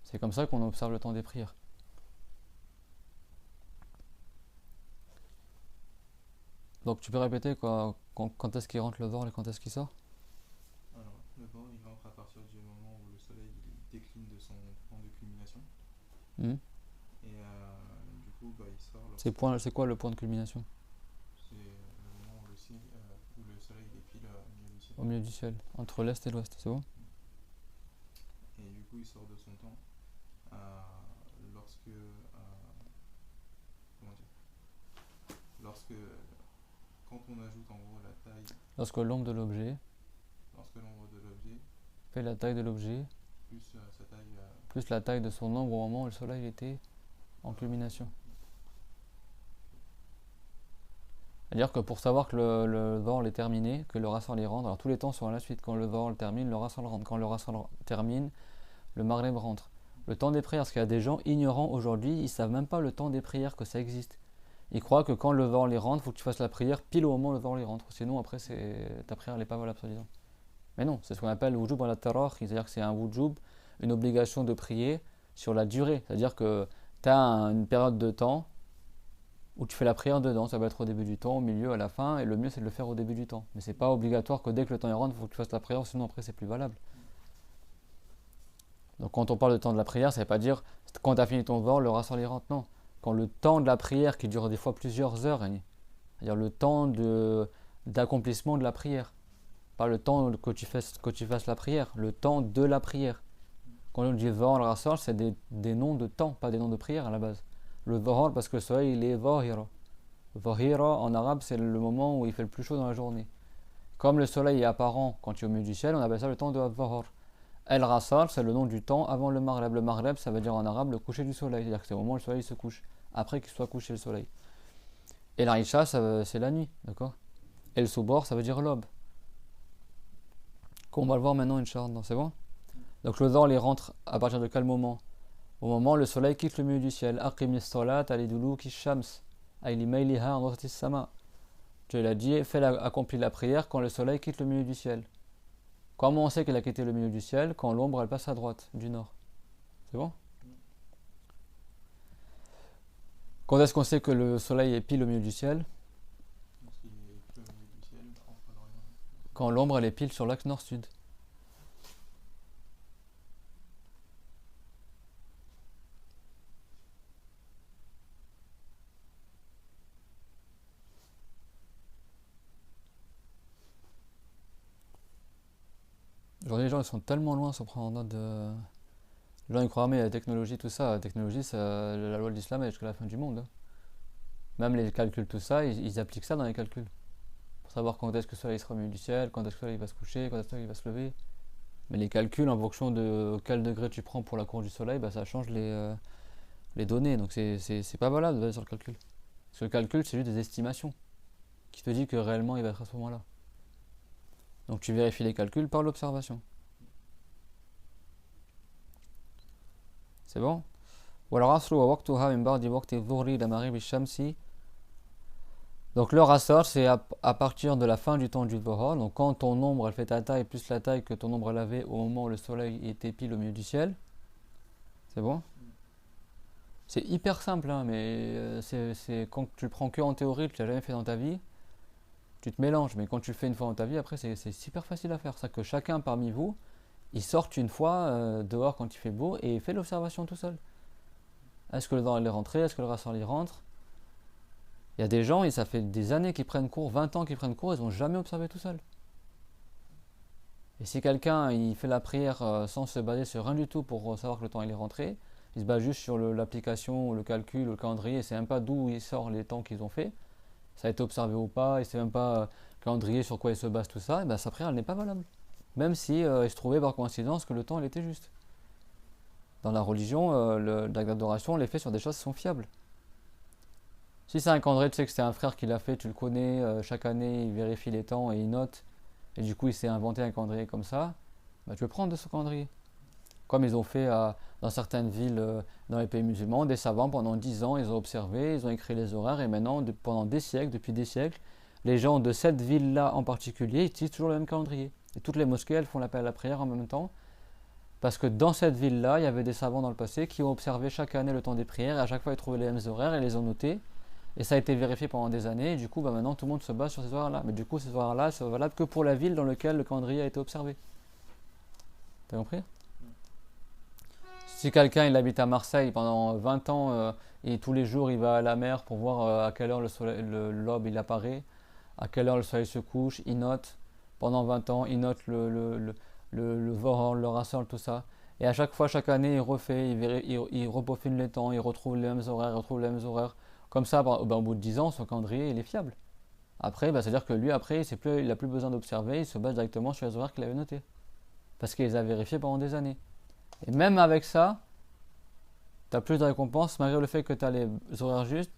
C'est comme ça qu'on observe le temps des prières. Donc tu peux répéter quoi, quand est-ce qu'il rentre le Dhuhr et quand est-ce qu'il sort? Alors, le vent, il rentre à partir du moment où le soleil il décline de son point de culmination. Hmm. Et du coup, bah, il sort C'est quoi le point de culmination? c'est le moment où le soleil il est pile au milieu du ciel. Au milieu du ciel, entre l'est et l'ouest, c'est bon? Et du coup, il sort de son temps lorsque. Comment dire? Lorsque. Quand on ajoute en gros la taille. Lorsque l'ombre de l'objet Lorsque l'ombre de l'objet fait la taille de l'objet plus sa taille. plus la taille de son ombre au moment où le soleil était en culmination. C'est-à-dire que pour savoir que le Dhuhr est terminé, que le Rassal les rentre, alors tous les temps sont à la suite. Quand le Dhuhr termine, le Rassal rentre. Quand le Rassal termine, le Maghrib rentre. Le temps des prières, parce qu'il y a des gens ignorants aujourd'hui, ils ne savent même pas le temps des prières, que ça existe. Ils croient que quand le Dhuhr les rentre, il faut que tu fasses la prière pile au moment où le Dhuhr les rentre. Sinon, après, ta prière n'est pas valable, soi-disant. Mais non, c'est ce qu'on appelle wujub ala tarah, c'est-à-dire que c'est un wujub, une obligation de prier sur la durée. C'est-à-dire que tu as une période de temps où tu fais la prière dedans, ça va être au début du temps, au milieu, à la fin, et le mieux c'est de le faire au début du temps. Mais c'est pas obligatoire que dès que le temps est rentre, il faut que tu fasses la prière, sinon après c'est plus valable. Donc quand on parle de temps de la prière, ça ne veut pas dire quand tu as fini ton Dhuhr, le Rassal rentre, non. Quand le temps de la prière, qui dure des fois plusieurs heures, c'est-à-dire le temps d'accomplissement de la prière, pas le temps que tu fasses la prière, le temps de la prière. Quand on dit Dhuhr, le Rassal, c'est des noms de temps, pas des noms de prière à la base. Le Dhuhr parce que le soleil il est Dhahira. Dhahira en arabe c'est le moment où il fait le plus chaud dans la journée. Comme le soleil est apparent quand tu es au milieu du ciel, on appelle ça le temps de Dhuhr. El Rassal c'est le nom du temps avant le Maghreb. Le Maghreb ça veut dire en arabe le coucher du soleil, c'est-à-dire que c'est au moment où le soleil se couche, après qu'il soit couché le soleil. Et l'Aïcha c'est la nuit, d'accord? Et le Soubor ça veut dire l'aube. On va le voir maintenant Inch'Allah, c'est bon? Donc le Dhuhr il rentre à partir de quel moment? Au moment où le soleil quitte le milieu du ciel. Aqimis salat aliduluki shams. Aili mailiha anratis sama. Dieu l'a dit, accomplis la prière quand le soleil quitte le milieu du ciel. Comment on sait qu'il a quitté le milieu du ciel? Quand l'ombre elle passe à droite, du nord. C'est bon? Quand est-ce qu'on sait que le soleil est pile au milieu du ciel? S'il est plus au milieu du ciel, entre l'Orient. Quand l'ombre elle est pile sur l'axe nord-sud. Aujourd'hui, les gens ils sont tellement loin sans prendre en note de. Les gens ils croient, mais la technologie, tout ça, la technologie, la loi de l'islam est jusqu'à la fin du monde. Même les calculs, tout ça, ils appliquent ça dans les calculs. Pour savoir quand est-ce que le soleil sera au milieu du ciel, quand est-ce que le soleil va se coucher, quand est-ce que le soleil va se lever. Mais les calculs, en fonction de quel degré tu prends pour la courbe du soleil, bah, ça change les données. Donc c'est pas valable de baser sur le calcul. Parce que le calcul, c'est juste des estimations. Qui te dit que réellement il va être à ce moment-là. Donc tu vérifies les calculs par l'observation. C'est bon? Donc l'heure asr, c'est à partir de la fin du temps du dhuhr. Donc quand ton ombre elle fait ta taille plus la taille que ton ombre elle avait au moment où le soleil était pile au milieu du ciel. C'est bon? C'est hyper simple, hein, mais c'est quand tu le prends que en théorie, tu l'as jamais fait dans ta vie, tu te mélanges. Mais quand tu le fais une fois dans ta vie, après c'est super facile à faire. C'est que chacun parmi vous, il sorte une fois dehors quand il fait beau et il fait l'observation tout seul. Est-ce que le dent est rentré? Est-ce que le rassort y rentre? Il y a des gens, et ça fait des années qu'ils prennent cours, 20 ans qu'ils prennent cours, ils n'ont jamais observé tout seul. Et si quelqu'un il fait la prière sans se baser sur rien du tout pour savoir que le temps il est rentré, il se base juste sur l'application, le calcul, le calendrier, il sait même pas d'où il sort les temps qu'ils ont fait, ça a été observé ou pas, il sait même pas calendrier sur quoi il se base tout ça, et ben sa prière elle n'est pas valable. Même si il se trouvait par coïncidence que le temps il était juste. Dans la religion, l'acte d'adoration, on les fait sur des choses qui sont fiables. Si c'est un calendrier, tu sais que c'est un frère qui l'a fait, tu le connais, chaque année il vérifie les temps et il note, et du coup il s'est inventé un calendrier comme ça, bah, tu peux prendre de ce calendrier. Comme ils ont fait dans certaines villes dans les pays musulmans, des savants pendant 10 ans, ils ont observé, ils ont écrit les horaires, et maintenant, pendant des siècles, depuis des siècles, les gens de cette ville-là en particulier utilisent toujours le même calendrier. Et toutes les mosquées, elles font l'appel à la prière en même temps, parce que dans cette ville-là, il y avait des savants dans le passé qui ont observé chaque année le temps des prières, et à chaque fois ils trouvaient les mêmes horaires et les ont notés. Et ça a été vérifié pendant des années, et du coup, bah, maintenant tout le monde se base sur ces horaires-là. Mais du coup, ces horaires-là sont valables que pour la ville dans laquelle le calendrier a été observé. T'as compris? Si quelqu'un il habite à Marseille pendant 20 ans et tous les jours il va à la mer pour voir à quelle heure l'aube il apparaît, à quelle heure le soleil se couche, il note pendant 20 ans, il note le Vohor, le Rassol, tout ça. Et à chaque fois, chaque année, il refait, il repeaufine les temps, il retrouve les mêmes horaires, il retrouve les mêmes horaires. Comme ça, au bout de 10 ans, son calendrier il est fiable. Après, c'est-à-dire que lui, après, il n'a plus besoin d'observer, il se base directement sur les horaires qu'il avait notés. Parce qu'il les a vérifiés pendant des années. Et même avec ça, tu as plus de récompenses, malgré le fait que tu as les horaires justes,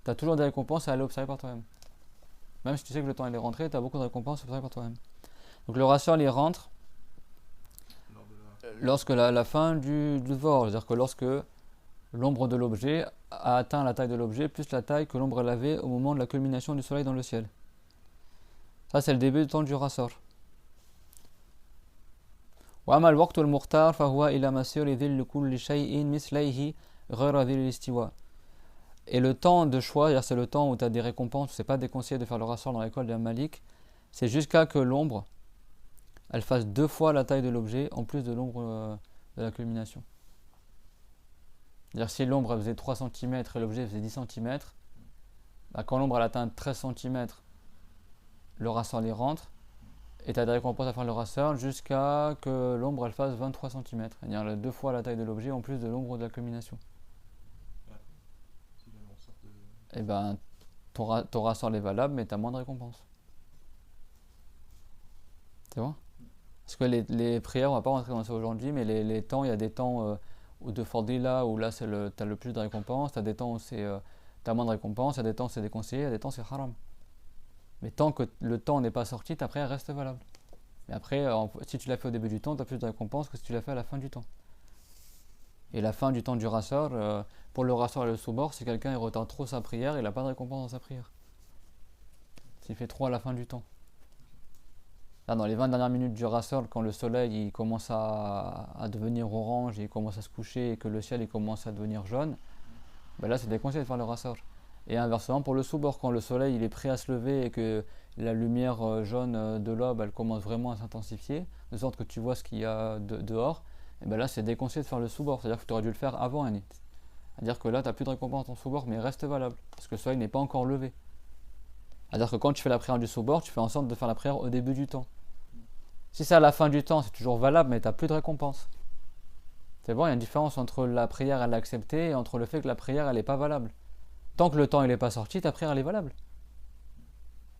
tu as toujours des récompenses à aller observer par toi-même. Même si tu sais que le temps il est rentré, tu as beaucoup de récompenses à observer par toi-même. Donc le ratio il rentre lorsque la fin du devoir, c'est-à-dire que lorsque l'ombre de l'objet a atteint la taille de l'objet plus la taille que l'ombre avait au moment de la culmination du soleil dans le ciel. Ça c'est le début du temps du rassor. وأما الوقت المختار فهو إلى مسير ظل كل شيء مثليه غير ظل الاستواء. Et le temps de choix, c'est le temps où tu as des récompenses, c'est pas déconseillé de faire le rassort dans l'école de Malik, c'est jusqu'à que l'ombre elle fasse 2 fois la taille de l'objet en plus de l'ombre de la culmination. C'est-à-dire si l'ombre faisait 3 cm et l'objet faisait 10 cm, bah, quand l'ombre elle atteint 13 cm, le rassort les rentre. Et tu as des récompenses à faire le rasseur jusqu'à que l'ombre elle fasse 23 cm. C'est-à-dire 2 fois la taille de l'objet en plus de l'ombre de la culmination. Et ben ton rasseur est valable mais tu as moins de récompenses. C'est bon? Parce que les prières, on va pas rentrer dans ça aujourd'hui, mais les temps, il y a des temps de Fordila où là tu as le plus de récompenses, tu as des temps où tu as moins de récompenses, il y a des temps où c'est déconseillé, il y a des temps où c'est haram. Mais tant que le temps n'est pas sorti, ta prière reste valable. Mais après, si tu l'as fait au début du temps, tu as plus de récompense que si tu l'as fait à la fin du temps. Et la fin du temps du rasseur, pour le rasseur et le soubor, si quelqu'un il retarde trop sa prière, il n'a pas de récompense dans sa prière. S'il fait trop à la fin du temps. Là, dans les 20 dernières minutes du rasseur, quand le soleil il commence à devenir orange et il commence à se coucher et que le ciel il commence à devenir jaune, ben là c'est déconseillé de faire le rasseur. Et inversement pour le soubor, quand le soleil il est prêt à se lever et que la lumière jaune de l'aube elle commence vraiment à s'intensifier, de sorte que tu vois ce qu'il y a dehors, et ben là c'est déconseillé de faire le soubor, c'est-à-dire que tu aurais dû le faire avant Anit. C'est-à-dire que là tu n'as plus de récompense dans ton soubor, mais il reste valable, parce que le soleil n'est pas encore levé. C'est-à-dire que quand tu fais la prière du soubor, tu fais en sorte de faire la prière au début du temps. Si c'est à la fin du temps, c'est toujours valable, mais tu n'as plus de récompense. C'est bon, il y a une différence entre la prière elle est acceptée et entre le fait que la prière elle n'est pas valable. Tant que le temps il n'est pas sorti, ta prière elle est valable.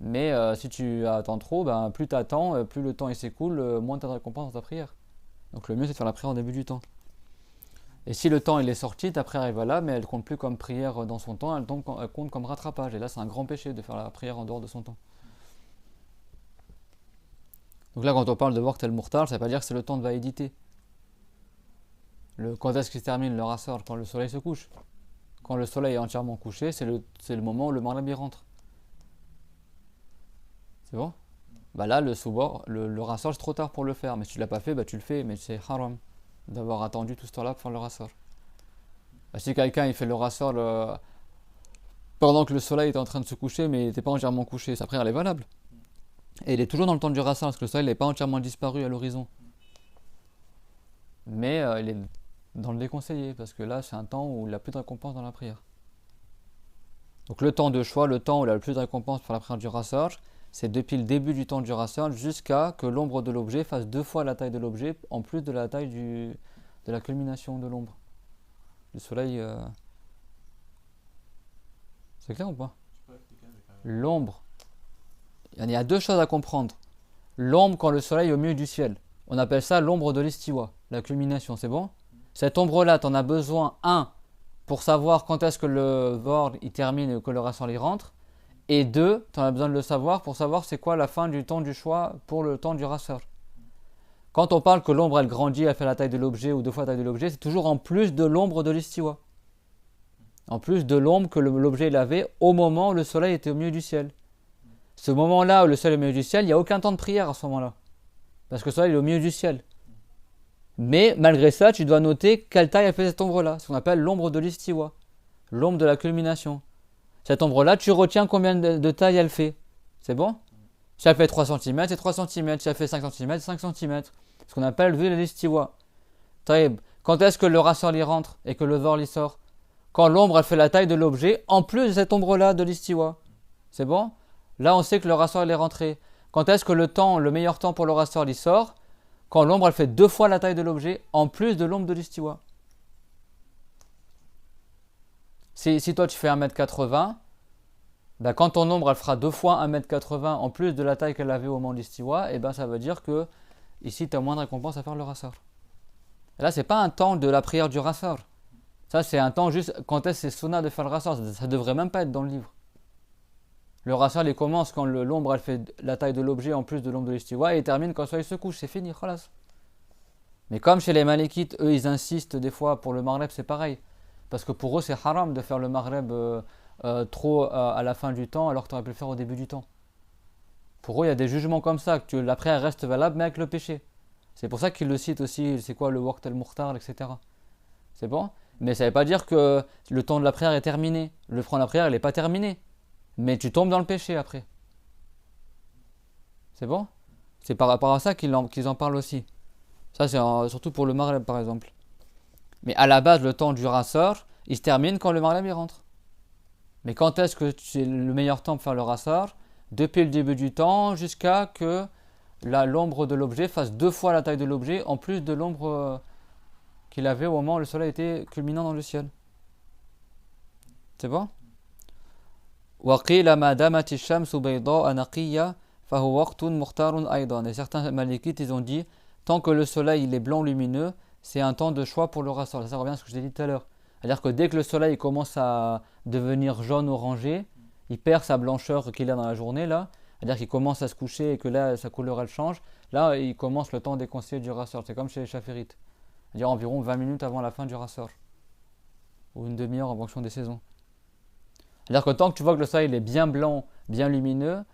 Mais si tu attends trop, ben, plus tu attends, plus le temps il s'écoule, moins tu as de récompense dans ta prière. Donc le mieux c'est de faire la prière au début du temps. Et si le temps il est sorti, ta prière est valable, mais elle compte plus comme prière dans son temps, elle compte comme rattrapage. Et là c'est un grand péché de faire la prière en dehors de son temps. Donc là quand on parle de Waqt al-Mukhtar, ça ne veut pas dire que c'est le temps de validité. Quand est-ce qu'il se termine le rasseur? Quand le soleil se couche. Quand le soleil est entièrement couché, c'est le moment où le maghrib rentre. C'est bon? Bah là, le soubor, le rasseur, c'est trop tard pour le faire. Mais si tu l'as pas fait, bah tu le fais. Mais c'est haram d'avoir attendu tout ce temps-là pour faire le rasseur. Bah, si quelqu'un il fait le rasseur pendant que le soleil est en train de se coucher, mais il n'était pas entièrement couché, sa prière elle est valable. Et il est toujours dans le temps du rasseur, parce que le soleil n'est pas entièrement disparu à l'horizon. Mais il est dans le déconseillé, parce que là, c'est un temps où il n'a plus de récompense dans la prière. Donc le temps de choix, le temps où il a le plus de récompense pour la prière du rasseur, c'est depuis le début du temps du rasseur jusqu'à que l'ombre de l'objet fasse 2 fois la taille de l'objet, en plus de la taille de la culmination de l'ombre. Le soleil... C'est clair ou pas? L'ombre. Il y a 2 choses à comprendre. L'ombre quand le soleil est au milieu du ciel. On appelle ça l'ombre de l'istiwa, la culmination, c'est bon? Cette ombre-là, tu en as besoin, pour savoir quand est-ce que le Vord il termine et que le rasseur il rentre. Et 2, tu en as besoin de le savoir pour savoir c'est quoi la fin du temps du choix pour le temps du rasseur. Quand on parle que l'ombre elle grandit, elle fait la taille de l'objet ou 2 fois la taille de l'objet, c'est toujours en plus de l'ombre de l'istiwa. En plus de l'ombre que l'objet il avait au moment où le soleil était au milieu du ciel. Ce moment-là où le soleil est au milieu du ciel, il n'y a aucun temps de prière à ce moment-là. Parce que le soleil est au milieu du ciel. Mais malgré ça, tu dois noter quelle taille a fait cette ombre-là, ce qu'on appelle l'ombre de l'istiwa, l'ombre de la culmination. Cette ombre-là, tu retiens combien de taille elle fait. C'est bon? Si elle fait 3 cm, c'est 3 cm. Si elle fait 5 cm, c'est 5 cm. Ce qu'on appelle l'huile de l'istiwa. Quand est-ce que le rasseur y rentre et que le Vord y sort? Quand l'ombre elle fait la taille de l'objet, en plus de cette ombre-là de l'istiwa. C'est bon? Là, on sait que le rasseur il est rentré. Quand est-ce que le meilleur temps pour le rasseur y sort? Quand l'ombre elle fait 2 fois la taille de l'objet, en plus de l'ombre de l'istiwa. Si toi tu fais 1m80, ben quand ton ombre elle fera 2 fois 1m80 en plus de la taille qu'elle avait au moment de l'istiwa, et ben ça veut dire que ici tu as moins de récompense à faire le rasseur. Et là, c'est pas un temps de la prière du rasseur. Ça, c'est un temps juste quand est-ce que c'est sunna de faire le rasseur. Ça devrait même pas être dans le livre. Le rasseur il commence quand l'ombre elle fait la taille de l'objet en plus de l'ombre de l'istiwa et il termine quand le soleil se couche, c'est fini, khalas. Mais comme chez les Malikites, eux ils insistent des fois pour le maghreb, c'est pareil. Parce que pour eux c'est haram de faire le maghreb trop à la fin du temps alors que tu aurais pu le faire au début du temps. Pour eux il y a des jugements comme ça, que la prière reste valable mais avec le péché. C'est pour ça qu'ils le citent aussi, c'est quoi le Waqt al-Mukhtar, etc. C'est bon? Mais ça ne veut pas dire que le temps de la prière est terminé. Le temps de la prière il n'est pas terminé. Mais tu tombes dans le péché après. C'est bon? C'est par rapport à ça qu'ils en parlent aussi. Ça, c'est surtout pour le maghreb, par exemple. Mais à la base, le temps du rasseur, il se termine quand le maghreb il rentre. Mais quand est-ce que c'est le meilleur temps pour faire le rasseur? Depuis le début du temps jusqu'à que l'ombre de l'objet fasse 2 fois la taille de l'objet, en plus de l'ombre qu'il avait au moment où le soleil était culminant dans le ciel. C'est bon? وقيل ما دامت الشمس بيضاء نقية فهو وقت مختار أيضا. Et certains malikites ils ont dit tant que le soleil il est blanc lumineux, c'est un temps de choix pour le rasseur. Ça revient à ce que je t'ai dit tout à l'heure. C'est-à-dire que dès que le soleil commence à devenir jaune orangé, il perd sa blancheur qu'il a dans la journée là. C'est-à-dire qu'il commence à se coucher et que là sa couleur elle change. Là il commence le temps déconseillé du rasseur. C'est comme chez les chaférites. c'est-à-dire environ 20 minutes avant la fin du rassor, ou une demi-heure en fonction des saisons. C'est-à-dire que tant que tu vois que le soleil est bien blanc, bien lumineux,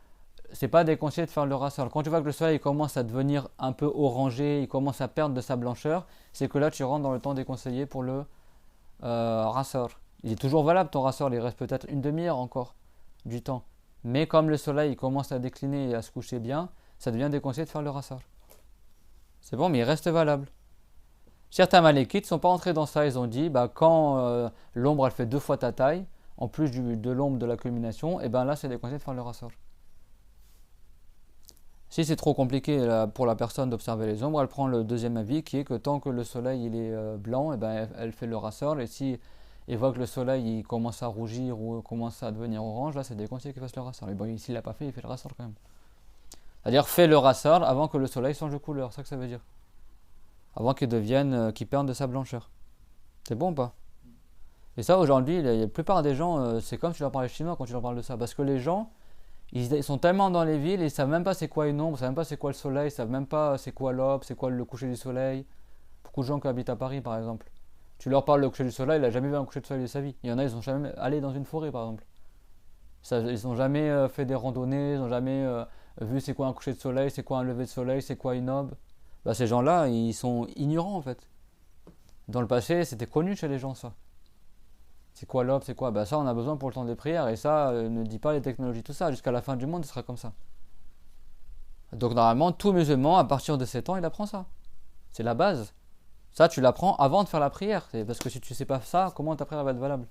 c'est pas déconseillé de faire le rassor. Quand tu vois que le soleil commence à devenir un peu orangé, il commence à perdre de sa blancheur, c'est que là tu rentres dans le temps déconseillé pour le rassor. Il est toujours valable ton rassor, il reste peut-être une demi-heure encore du temps. Mais comme le soleil commence à décliner et à se coucher bien, ça devient déconseillé de faire le rassor. C'est bon, mais il reste valable. Certains malékites ne sont pas entrés dans ça, ils ont dit quand l'ombre elle fait 2 fois ta taille, en plus de l'ombre de la culmination, et ben là c'est déconseillé de faire le rassor. Si c'est trop compliqué pour la personne d'observer les ombres, elle prend le deuxième avis qui est que tant que le soleil il est blanc, et ben elle fait le rassor, et si elle voit que le soleil il commence à rougir ou commence à devenir orange, là c'est déconseillé qu'il fasse le rassor. Mais bon, s'il l'a pas fait, il fait le rassor quand même. C'est-à-dire fait le rassor avant que le soleil change de couleur, c'est ça que ça veut dire. Avant qu'il devienne, qu'il perde de sa blancheur. C'est bon ou pas? Et ça aujourd'hui, la plupart des gens, c'est comme tu leur parles chinois quand tu leur parles de ça, parce que les gens ils sont tellement dans les villes, ils savent même pas c'est quoi une ombre, ils savent même pas c'est quoi le soleil, ils savent même pas c'est quoi l'aube, c'est quoi le coucher du soleil. Beaucoup de gens qui habitent à Paris par exemple. Tu leur parles du coucher du soleil, il a jamais vu un coucher de soleil de sa vie. Il y en a, ils sont jamais allés dans une forêt par exemple. Ils n'ont jamais fait des randonnées, ils n'ont jamais vu c'est quoi un coucher de soleil, c'est quoi un lever de soleil, c'est quoi une aube. Ces gens-là, ils sont ignorants en fait. Dans le passé, c'était connu chez les gens ça. C'est quoi l'aube, c'est quoi? Ça, on a besoin pour le temps des prières. Et ça, ne dit pas les technologies, tout ça. Jusqu'à la fin du monde, ce sera comme ça. Donc, normalement, tout musulman, à partir de 7 ans, il apprend ça. C'est la base. Ça, tu l'apprends avant de faire la prière. Parce que si tu ne sais pas ça, comment ta prière va être valable?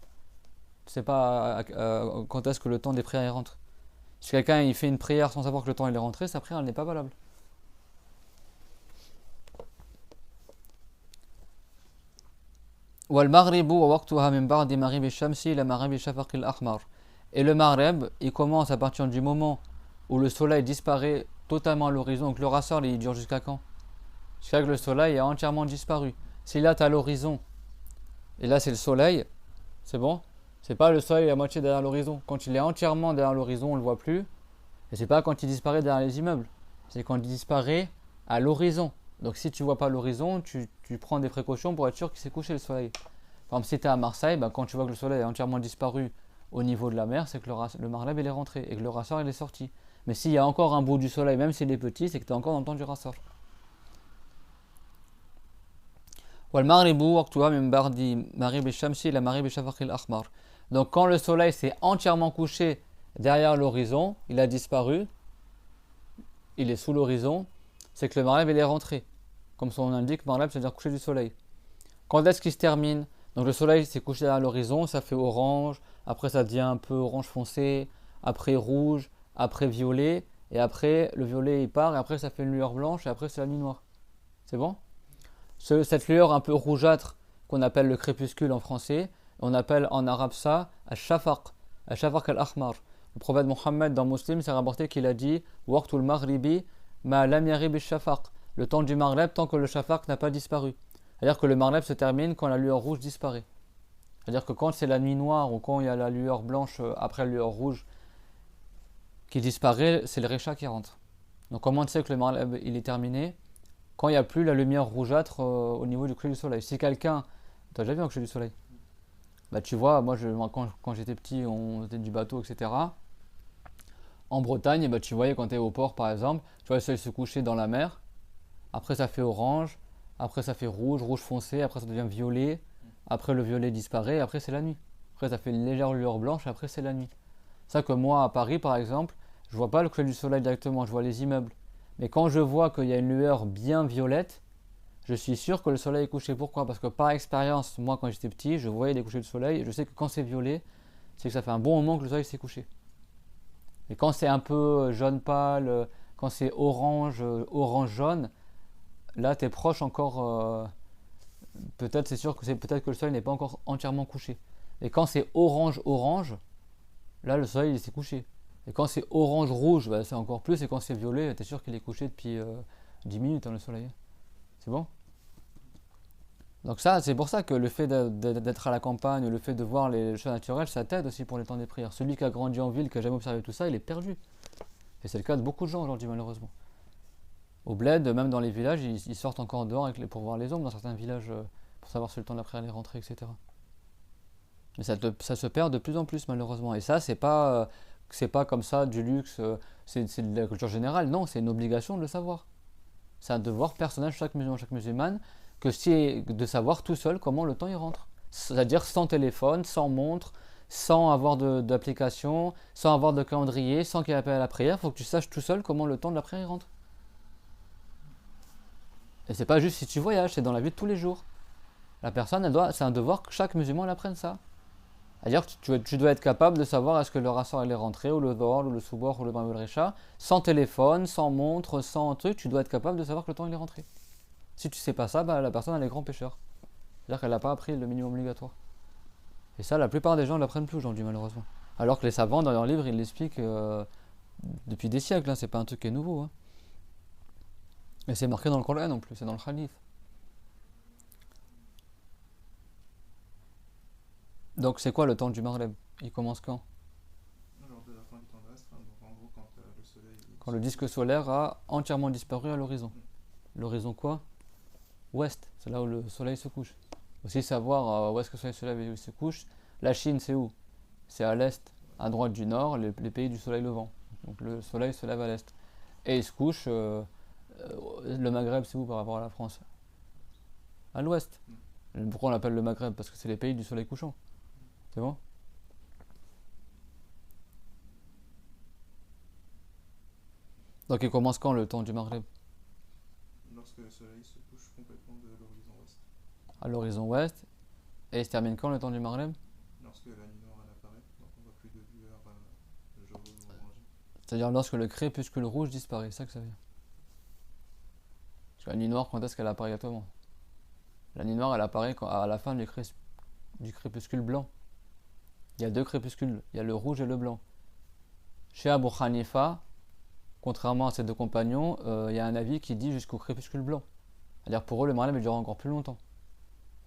Tu ne sais pas quand est-ce que le temps des prières rentre. Si quelqu'un il fait une prière sans savoir que le temps il est rentré, sa prière elle n'est pas valable. Et le Maghreb, il commence à partir du moment où le soleil disparaît totalement à l'horizon. Donc le rassor, il dure jusqu'à quand? Jusqu'à que le soleil a entièrement disparu. Si là, tu as l'horizon, et là, c'est le soleil, c'est bon? C'est pas le soleil à moitié derrière l'horizon. Quand il est entièrement derrière l'horizon, on ne le voit plus. Et c'est pas quand il disparaît derrière les immeubles. C'est quand il disparaît à l'horizon. Donc si tu vois pas l'horizon, tu prends des précautions pour être sûr qu'il s'est couché le soleil. Par exemple, si tu es à Marseille, quand tu vois que le soleil est entièrement disparu au niveau de la mer, c'est que le Maghreb il est rentré et que le rassor il est sorti. Mais s'il y a encore un bout du soleil, même s'il est petit, c'est que tu es encore dans le temps du rassor. Donc quand le soleil s'est entièrement couché derrière l'horizon, il a disparu, il est sous l'horizon, c'est que le Maghreb il est rentré. Comme son nom l'indique, Maghreb c'est-à-dire coucher du soleil. Quand est-ce qu'il se termine? Donc le soleil s'est couché derrière l'horizon, ça fait orange, après ça devient un peu orange foncé, après rouge, après violet, et après le violet il part, et après ça fait une lueur blanche, et après c'est la nuit noire. C'est bon? Cette lueur un peu rougeâtre qu'on appelle le crépuscule en français, on appelle en arabe ça al-shafaq al-ahmar. Le prophète Mohammed dans Muslim s'est rapporté qu'il a dit Waqtul maghribi ma lam yarib al-shafaq. Le temps du Maghreb tant que le shafaq n'a pas disparu. C'est-à-dire que le Maghreb se termine quand la lueur rouge disparaît. C'est-à-dire que quand c'est la nuit noire ou quand il y a la lueur blanche après la lueur rouge qui disparaît, c'est le Récha qui rentre. Donc comment on sait que le Maghreb il est terminé? Quand il n'y a plus la lumière rougeâtre au niveau du coucher du soleil. Si quelqu'un... Tu as déjà vu un coucher du soleil? Tu vois, moi quand j'étais petit, on faisait du bateau, etc. En Bretagne, tu voyais quand tu es au port par exemple, tu vois le soleil se coucher dans la mer. Après ça fait orange, après ça fait rouge, rouge foncé, après ça devient violet. Après le violet disparaît, après c'est la nuit. Après ça fait une légère lueur blanche, après c'est la nuit. C'est ça que moi à Paris par exemple, je vois pas le coucher du soleil directement, je vois les immeubles. Mais quand je vois qu'il y a une lueur bien violette, je suis sûr que le soleil est couché. Pourquoi? Parce que par expérience, moi quand j'étais petit, je voyais des couchers de soleil et je sais que quand c'est violet, c'est que ça fait un bon moment que le soleil s'est couché. Et quand c'est un peu jaune pâle, quand c'est orange, orange-jaune, là tu es proche encore, peut-être c'est sûr que peut-être que le soleil n'est pas encore entièrement couché. Et quand c'est orange-orange, là le soleil s'est couché. Et quand c'est orange-rouge, c'est encore plus. Et quand c'est violet, t'es sûr qu'il est couché depuis 10 minutes le soleil. C'est bon? Donc ça, c'est pour ça que le fait d'être à la campagne, le fait de voir les choses naturelles, ça t'aide aussi pour les temps des prières. Celui qui a grandi en ville, qui n'a jamais observé tout ça, il est perdu. Et c'est le cas de beaucoup de gens aujourd'hui, malheureusement. Au bled, même dans les villages, ils sortent encore dehors pour voir les ombres dans certains villages, pour savoir si le temps de la prière est rentré, etc. Mais ça se perd de plus en plus malheureusement. Et ça, c'est pas comme ça du luxe, c'est de la culture générale. Non, c'est une obligation de le savoir. C'est un devoir personnel de chaque musulman de savoir tout seul comment le temps y rentre. C'est-à-dire sans téléphone, sans montre, sans avoir d'application, sans avoir de calendrier, sans qu'il y ait appel à la prière. Il faut que tu saches tout seul comment le temps de la prière y rentre. Et c'est pas juste si tu voyages, c'est dans la vie de tous les jours. La personne, c'est un devoir que chaque musulman l'apprenne ça. C'est-à-dire que tu dois être capable de savoir est-ce que le rassort est rentré, ou le Dhuhr, ou le Subh, ou le Maghrib, ou le Risha, sans téléphone, sans montre, sans truc, tu dois être capable de savoir que le temps il est rentré. Si tu sais pas ça, la personne elle est grand pécheur. C'est-à-dire qu'elle n'a pas appris le minimum obligatoire. Et ça, la plupart des gens ne l'apprennent plus aujourd'hui, malheureusement. Alors que les savants, dans leurs livres, ils l'expliquent depuis des siècles, hein, c'est pas un truc qui est nouveau. Hein. Et c'est marqué dans le Coran non plus, c'est dans le Hadith. Donc c'est quoi le temps du Maghreb? Il commence quand? Lors de la fin du temps d'astreinte, donc en gros quand le soleil... Quand le disque solaire a entièrement disparu à l'horizon. L'horizon quoi? Ouest, c'est là où le soleil se couche. Aussi savoir où est-ce que le soleil se lève et où il se couche. La Chine c'est où? C'est à l'est, à droite du nord, les pays du soleil levant. Donc le soleil se lève à l'est. Et il se couche, le Maghreb c'est où par rapport à la France? À l'ouest. Pourquoi on l'appelle le Maghreb? Parce que c'est les pays du soleil couchant. C'est bon? Donc il commence quand le temps du Maghreb? Lorsque le soleil se couche complètement de l'horizon ouest. À l'horizon ouest. Et il se termine quand le temps du Maghreb? Lorsque la nuit noire elle apparaît, donc on voit plus de lueur jaune ou orangée. C'est-à-dire lorsque le crépuscule rouge disparaît, c'est ça que ça veut dire. Parce que la nuit noire, quand est-ce qu'elle apparaît exactement? La nuit noire, elle apparaît à la fin du crépuscule blanc. Il y a deux crépuscules, il y a le rouge et le blanc. Chez Abu Hanifa, contrairement à ses deux compagnons, il y a un avis qui dit jusqu'au crépuscule blanc. C'est-à-dire pour eux, le Maghreb dure encore plus longtemps.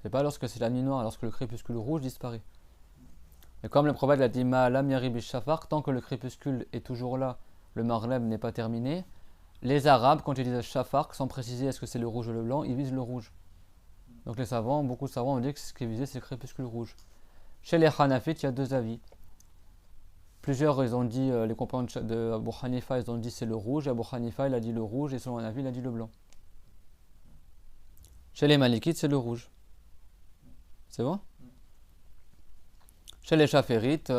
C'est pas lorsque c'est la nuit noire, lorsque le crépuscule rouge disparaît. Et comme le prophète l'a dit, Ma'alam yarib shafaq, tant que le crépuscule est toujours là, le Maghreb n'est pas terminé. Les Arabes, quand ils disent shafaq, sans préciser est-ce que c'est le rouge ou le blanc, ils visent le rouge. Donc beaucoup de savants ont dit que ce qui est visé, c'est le crépuscule rouge. Chez les Hanafites, il y a deux avis. Plusieurs, ils ont dit, les compagnons de Abu Hanifa, ils ont dit c'est le rouge. Abu Hanifa, il a dit le rouge, et selon un avis, il a dit le blanc. Chez les Malikites, c'est le rouge. C'est bon? Chez les Chaférites,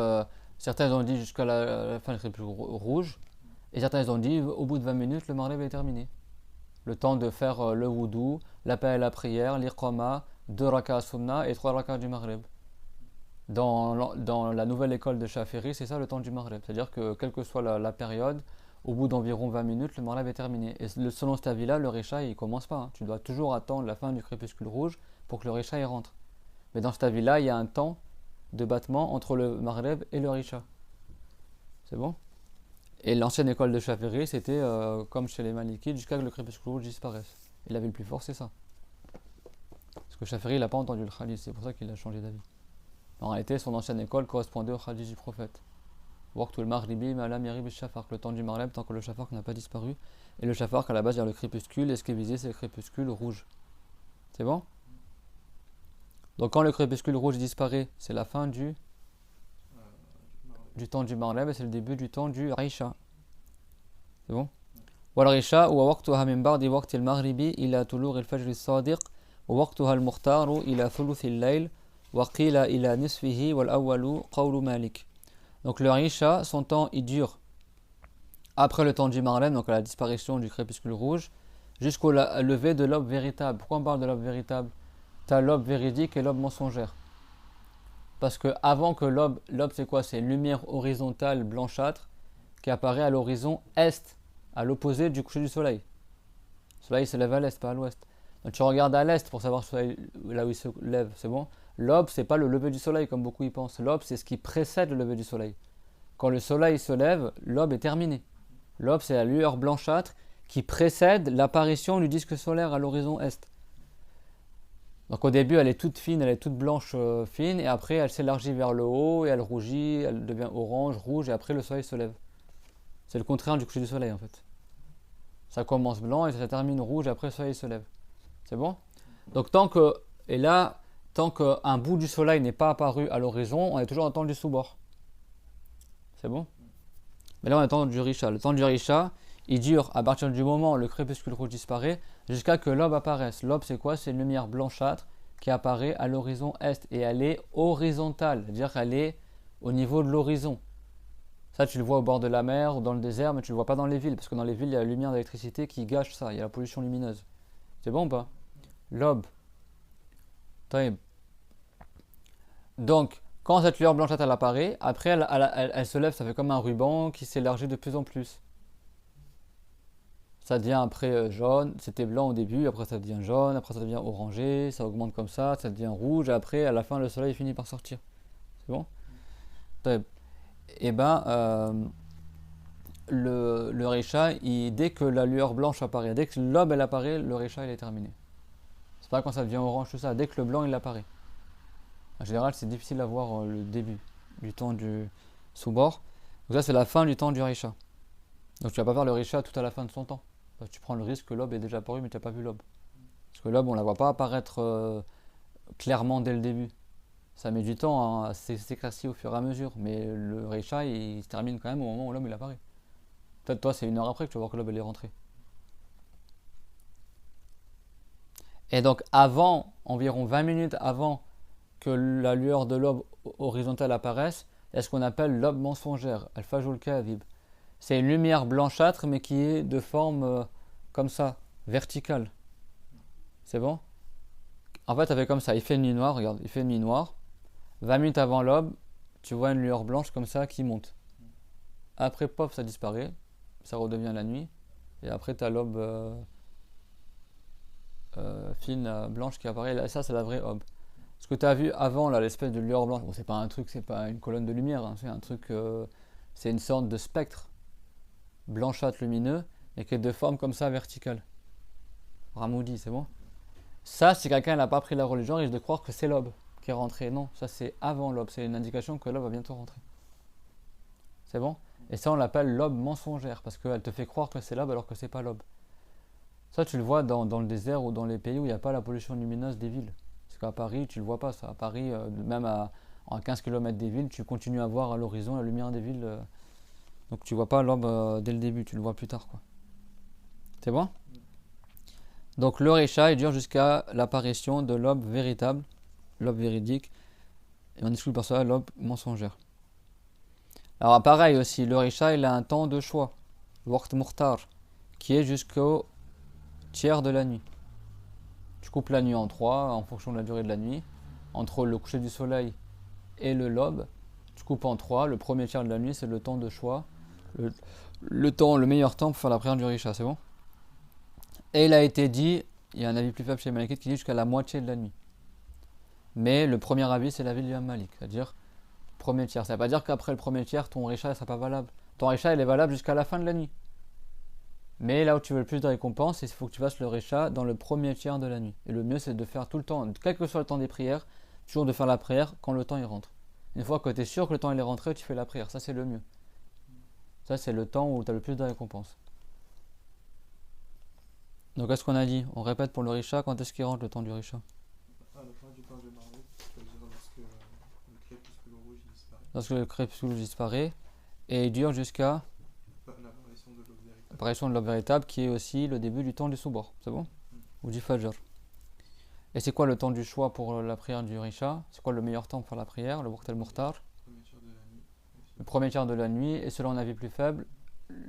certains ont dit jusqu'à la fin du crépuscule rouge, et certains ils ont dit au bout de 20 minutes, le Maghreb est terminé. Le temps de faire le wudu, l'appel à la prière, l'iqama, 2 rakas sunna et 3 rakas du Maghreb. Dans la nouvelle école de Chaféry, c'est ça le temps du Maghreb. C'est-à-dire que quelle que soit la période, au bout d'environ 20 minutes, le Maghreb est terminé. Et selon cet avis-là, le Risha, il commence pas. Hein. Tu dois toujours attendre la fin du crépuscule rouge pour que le Risha y rentre. Mais dans cet avis-là, il y a un temps de battement entre le Maghreb et le Risha. C'est bon? Et l'ancienne école de Chaféry, c'était comme chez les Malikides, jusqu'à ce que le crépuscule rouge disparaisse. Et l'avis le plus fort, c'est ça. Parce que Chaféry, il n'a pas entendu le hadith, c'est pour ça qu'il a changé d'avis. En réalité, son ancienne école correspondait au hadith du prophète. Waqtul maghribi ma'lam yarib shafaq, le temps du Maghreb tant que le shafaq n'a pas disparu. Et le shafaq, à la base, il y a le crépuscule, et ce qui est visé, c'est le crépuscule rouge. C'est bon? Donc quand le crépuscule rouge disparaît, c'est la fin du temps du Maghreb et c'est le début du temps du Aïcha. C'est bon? Wal Aïcha wa waqtuha min ba'di waqtil maghribi ila tulugh al-fajr as-sadiq wa waqtuha al-mukhtar ila thuluth al-layl wa qila ila nisfihi wal awwalu qawlu Malik. Donc le Aïcha, son temps il dure après le temps du Maghreb, donc à la disparition du crépuscule rouge, jusqu'au lever de l'aube véritable. Pourquoi on parle de l'aube véritable? T'as l'aube véridique et l'aube mensongère. Parce que avant que l'aube c'est quoi? C'est une lumière horizontale blanchâtre qui apparaît à l'horizon est, à l'opposé du coucher du soleil. Le soleil se lève à l'est, pas à l'ouest. Donc tu regardes à l'est pour savoir là où il se lève, c'est bon? L'aube, c'est pas le lever du soleil comme beaucoup y pensent. L'aube, c'est ce qui précède le lever du soleil. Quand le soleil se lève, l'aube est terminée. L'aube, c'est la lueur blanchâtre qui précède l'apparition du disque solaire à l'horizon est. Donc au début, elle est toute fine, elle est toute blanche fine, et après, elle s'élargit vers le haut, et elle rougit, elle devient orange, rouge, et après, le soleil se lève. C'est le contraire du coucher du soleil, en fait. Ça commence blanc et ça termine rouge après le soleil se lève. C'est bon? Donc tant qu'un bout du soleil n'est pas apparu à l'horizon, on est toujours dans le temps du sous-bord. C'est bon? Mais là on est dans le temps du Risha. Le temps du Risha, il dure à partir du moment où le crépuscule rouge disparaît jusqu'à que l'aube apparaisse. L'aube c'est quoi? C'est une lumière blanchâtre qui apparaît à l'horizon est et elle est horizontale, c'est-à-dire qu'elle est au niveau de l'horizon. Ça tu le vois au bord de la mer ou dans le désert, mais tu le vois pas dans les villes parce que dans les villes il y a la lumière d'électricité qui gâche ça, il y a la pollution lumineuse. C'est bon ou pas? L'aube. Taïb. Donc, quand cette lueur blanchâtre elle apparaît, après elle se lève, ça fait comme un ruban qui s'élargit de plus en plus. Ça devient après jaune, c'était blanc au début, après ça devient jaune, après ça devient orangé, ça augmente comme ça devient rouge, et après à la fin le soleil finit par sortir. C'est bon? Taïb. Et ben, le Risha, dès que la lueur blanche apparaît, dès que l'aube elle apparaît, le Risha il est terminé. C'est pas quand ça devient orange tout ça, dès que le blanc il apparaît. En général, c'est difficile à voir le début du temps du sous-bord. Donc ça, c'est la fin du temps du Risha. Donc tu vas pas faire le Risha tout à la fin de son temps. Parce que tu prends le risque que l'aube est déjà apparue, mais tu n'as pas vu l'aube. Parce que l'aube, on la voit pas apparaître clairement dès le début. Ça met du temps à s'éclaircir au fur et à mesure. Mais le Risha, il se termine quand même au moment où l'aube il apparaît. Peut-être toi, c'est une heure après que tu vas voir que l'aube elle est rentrée. Et donc avant, environ 20 minutes avant que la lueur de l'aube horizontale apparaisse, il y a ce qu'on appelle l'aube mensongère, al-fajr kadhib. C'est une lumière blanchâtre mais qui est de forme comme ça, verticale. C'est bon? En fait, ça fait comme ça, il fait nuit noire, regarde, il fait nuit noire. 20 minutes avant l'aube, tu vois une lueur blanche comme ça qui monte. Après, pop, ça disparaît, ça redevient la nuit. Et après, tu as l'aube fine, blanche qui apparaît. Là, ça, c'est la vraie aube. Ce que tu as vu avant, là, l'espèce de lueur blanche, bon, c'est pas un truc, c'est pas une colonne de lumière, hein, c'est un truc, c'est une sorte de spectre blanchâtre lumineux et qui est de forme comme ça verticale. Ramoudi, c'est bon? Ça, si quelqu'un n'a pas pris la religion, il risque de croire que c'est l'aube qui est rentrée. Non, ça c'est avant l'aube, c'est une indication que l'aube va bientôt rentrer. C'est bon? Et ça, on l'appelle l'aube mensongère parce qu'elle te fait croire que c'est l'aube alors que c'est pas l'aube. Ça, tu le vois dans le désert ou dans les pays où il n'y a pas la pollution lumineuse des villes. Parce qu'à Paris, tu le vois pas ça. À Paris, même à 15 km des villes, tu continues à voir à l'horizon la lumière des villes. Donc tu vois pas l'aube dès le début, tu le vois plus tard, quoi. C'est bon? Donc le Risha, il dure jusqu'à l'apparition de l'aube véritable, l'aube véridique, et on exclut par cela l'aube mensongère. Alors pareil aussi, le Risha, il a un temps de choix, Waqt Mukhtar, qui est jusqu'au tiers de la nuit. Tu coupes la nuit en trois en fonction de la durée de la nuit. Entre le coucher du soleil et le l'aube, tu coupes en trois. Le premier tiers de la nuit, c'est le temps de choix. Le meilleur temps pour faire la prière du Risha, c'est bon? Et il a été dit, il y a un avis plus faible chez Malikite qui dit jusqu'à la moitié de la nuit. Mais le premier avis, c'est l'avis de l'imam Malik, c'est-à-dire premier tiers. Ça ne veut pas dire qu'après le premier tiers, ton Risha ne sera pas valable. Ton Risha, il est valable jusqu'à la fin de la nuit. Mais là où tu veux le plus de récompense, il faut que tu fasses le Risha dans le premier tiers de la nuit. Et le mieux, c'est de faire tout le temps, quel que soit le temps des prières, toujours de faire la prière quand le temps il rentre. Une fois que tu es sûr que le temps il est rentré, tu fais la prière. Ça, c'est le mieux. Ça, c'est le temps où tu as le plus de récompense. Donc, qu'est-ce qu'on a dit? On répète pour le Risha, quand est-ce qu'il rentre le temps du Risha? À la fin du temps de Marvel, c'est-à-dire lorsque le crépuscule rouge disparaît. Lorsque le crépuscule disparaît, et il dure jusqu'à L'apparition de l'aube véritable. l'apparition de l'aube véritable, qui est aussi le début du temps du Soubor. C'est bon? Ou du Fajr. Et c'est quoi le temps du choix pour la prière du Risha? C'est quoi le meilleur temps pour faire la prière? Le Waqt al-Mukhtar? Le premier tiers de la nuit, et selon un avis plus faible,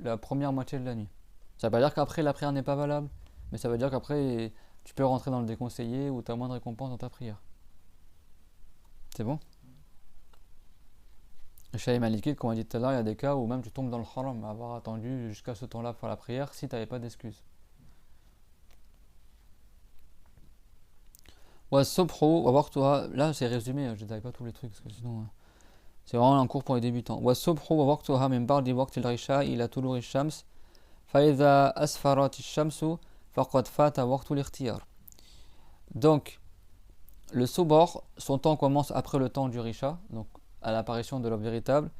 la première moitié de la nuit. Ça ne veut pas dire qu'après la prière n'est pas valable, mais ça veut dire qu'après tu peux rentrer dans le déconseillé ou tu as moins de récompense dans ta prière. C'est bon? Chez Malikite, comme on a dit tout à l'heure, il y a des cas où même tu tombes dans le haram à avoir attendu jusqu'à ce temps-là pour la prière si tu n'avais pas d'excuse. Là c'est résumé, je ne détaille pas tous les trucs parce que sinon c'est vraiment un cours pour les débutants. Donc le soubor, son temps commence après le temps du Risha, donc à l'apparition de l'aube véritable,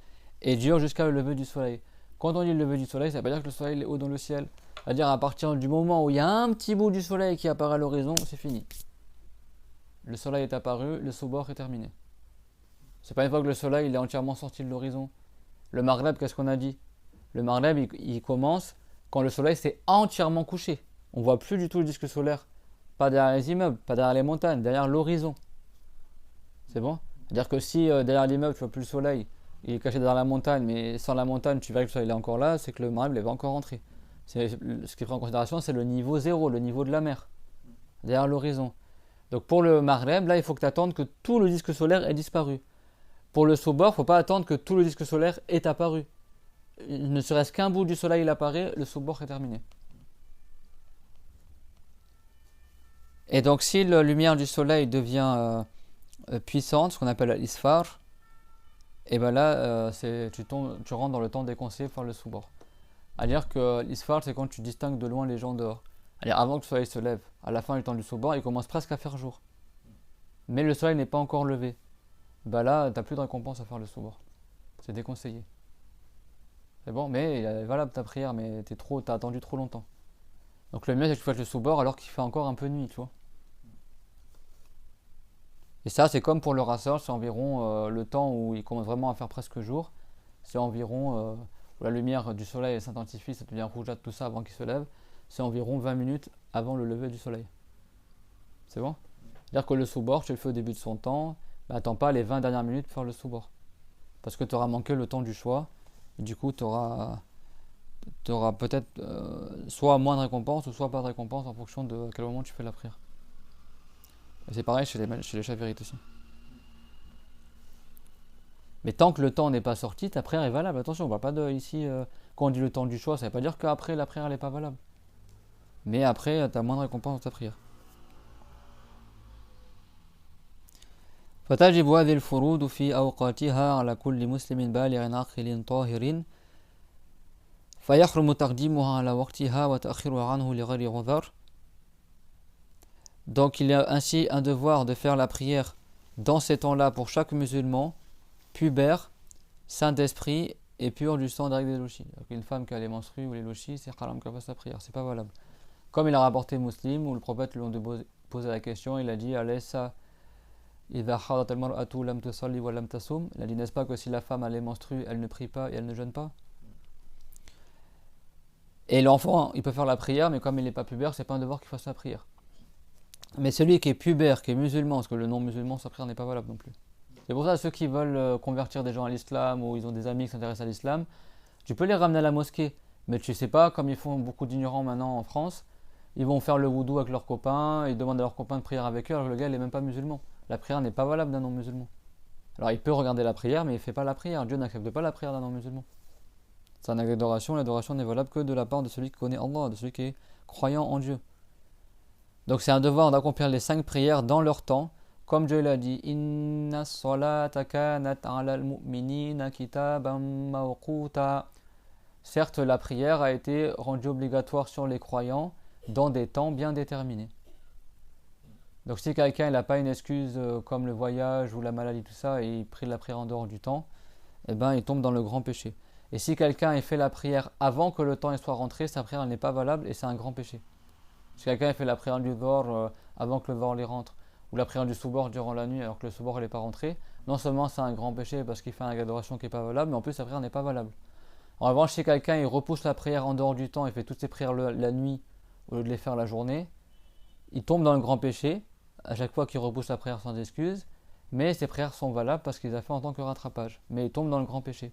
et dure jusqu'à le lever du soleil. Quand on dit le lever du soleil, ça ne veut pas dire que le soleil est haut dans le ciel. C'est-à-dire à partir du moment où il y a un petit bout du soleil qui apparaît à l'horizon, c'est fini. Le soleil est apparu, le soubor est terminé. C'est pas une fois que le soleil il est entièrement sorti de l'horizon. Le Maghreb, qu'est-ce qu'on a dit? Le Maghreb, il commence quand le soleil s'est entièrement couché. On voit plus du tout le disque solaire. Pas derrière les immeubles, pas derrière les montagnes, derrière l'horizon. C'est bon? C'est-à-dire que si derrière l'immeuble tu vois plus le soleil, il est caché derrière la montagne, mais sans la montagne tu verras que le soleil est encore là, c'est que le Maghreb n'est pas encore rentré. Ce qui prend en considération, c'est le niveau zéro, le niveau de la mer, derrière l'horizon. Donc pour le Maghreb, là il faut que tu attendes que tout le disque solaire ait disparu. Pour le Soubor, il ne faut pas attendre que tout le disque solaire ait apparu. Ne serait-ce qu'un bout du soleil il apparaît, le Soubor est terminé. Et donc si la lumière du soleil devient puissante, ce qu'on appelle l'isfar, et ben là tu rentres dans le temps déconseillé par le Soubor. C'est-à-dire que l'isfar c'est quand tu distingues de loin les gens dehors. C'est-à-dire avant que le soleil se lève, à la fin du temps du Soubor, il commence presque à faire jour. Mais le soleil n'est pas encore levé. Bah là, t'as plus de récompense à faire le Soubor. C'est déconseillé. C'est bon, mais il est valable ta prière, mais t'as attendu trop longtemps. Donc le mieux c'est que tu fasses le Soubor alors qu'il fait encore un peu nuit, tu vois. Et ça, c'est comme pour le rasseur, c'est environ le temps où il commence vraiment à faire presque jour. C'est environ, où la lumière du soleil s'intensifie, ça devient rougeâtre, tout ça avant qu'il se lève. C'est environ 20 minutes avant le lever du soleil. C'est bon? C'est-à-dire que le Soubor, tu le fais au début de son temps, bah, attends pas les 20 dernières minutes pour faire le Soubor. Parce que tu auras manqué le temps du choix. Et du coup, tu auras peut-être soit moins de récompense ou soit pas de récompense en fonction de à quel moment tu fais la prière. Et c'est pareil chez les chavirites aussi. Mais tant que le temps n'est pas sorti, ta prière est valable. Attention, on ne parle pas de ici, quand on dit le temps du choix, ça ne veut pas dire qu'après la prière elle n'est pas valable. Mais après, tu as moins de récompense dans ta prière. فتجب هذه الفروض في أوقاتها على كل مسلم بالغ عاقل طاهر فيحرم تقديمها على وقتها وتأخيرها عنه لغير عذر. Donc il y a ainsi un devoir de faire la prière dans ces temps-là pour chaque musulman, pubère, saint d'esprit et pur du sang direct des louchis. Une femme qui a les menstrues ou les louchis, c'est haram qu'elle fasse la prière, c'est pas valable. Comme il a rapporté Muslim, où le prophète lui a posé la question, il a dit Alaysa idha hadat al-mar'atu lam tusalli wa lam tasum. Il a dit n'est-ce pas que si la femme a les menstrues, elle ne prie pas et elle ne jeûne pas? Et l'enfant, il peut faire la prière, mais comme il n'est pas pubère, c'est pas un devoir qu'il fasse la prière. Mais celui qui est pubère, qui est musulman, parce que le non-musulman, sa prière n'est pas valable non plus. C'est pour ça ceux qui veulent convertir des gens à l'islam ou ils ont des amis qui s'intéressent à l'islam, tu peux les ramener à la mosquée, mais tu sais pas, comme ils font beaucoup d'ignorants maintenant en France, ils vont faire le wudu avec leurs copains, ils demandent à leurs copains de prier avec eux, alors le gars il n'est même pas musulman. La prière n'est pas valable d'un non-musulman. Alors il peut regarder la prière, mais il ne fait pas la prière. Dieu n'accepte pas la prière d'un non-musulman. C'est un acte d'adoration, l'adoration n'est valable que de la part de celui qui connaît Allah, de celui qui est croyant en Dieu. Donc c'est un devoir d'accomplir les 5 prières dans leur temps, comme Dieu l'a dit Inna salata kanat ala al-mu'minina kitaban mawquta. Certes, la prière a été rendue obligatoire sur les croyants dans des temps bien déterminés. Donc si quelqu'un n'a pas une excuse comme le voyage ou la maladie, tout ça, et il prie la prière en dehors du temps, eh ben, il tombe dans le grand péché. Et si quelqu'un ait fait la prière avant que le temps soit rentré, sa prière n'est pas valable et c'est un grand péché. Si quelqu'un fait la prière du Dhuhr avant que le Dhuhr les rentre, ou la prière du Soubor durant la nuit alors que le Soubor n'est pas rentré, non seulement c'est un grand péché parce qu'il fait un acte d'adoration qui n'est pas valable, mais en plus sa prière n'est pas valable. En revanche, si quelqu'un il repousse la prière en dehors du temps et fait toutes ses prières la nuit au lieu de les faire la journée, il tombe dans le grand péché à chaque fois qu'il repousse la prière sans excuse, mais ses prières sont valables parce qu'il les a fait en tant que rattrapage. Mais il tombe dans le grand péché.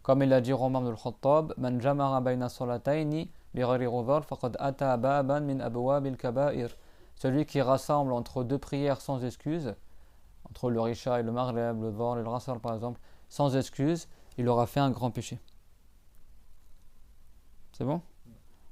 Comme il a dit Omar ibn al-Khattab, Man jamara bayna salatayni bi ghayri udhr faqad ata baban min abwabil kaba'ir. Celui qui rassemble entre 2 prières sans excuse, entre le Risha et le Maghreb, le Dhuhr et le Asr par exemple, sans excuse, il aura fait un grand péché. C'est bon?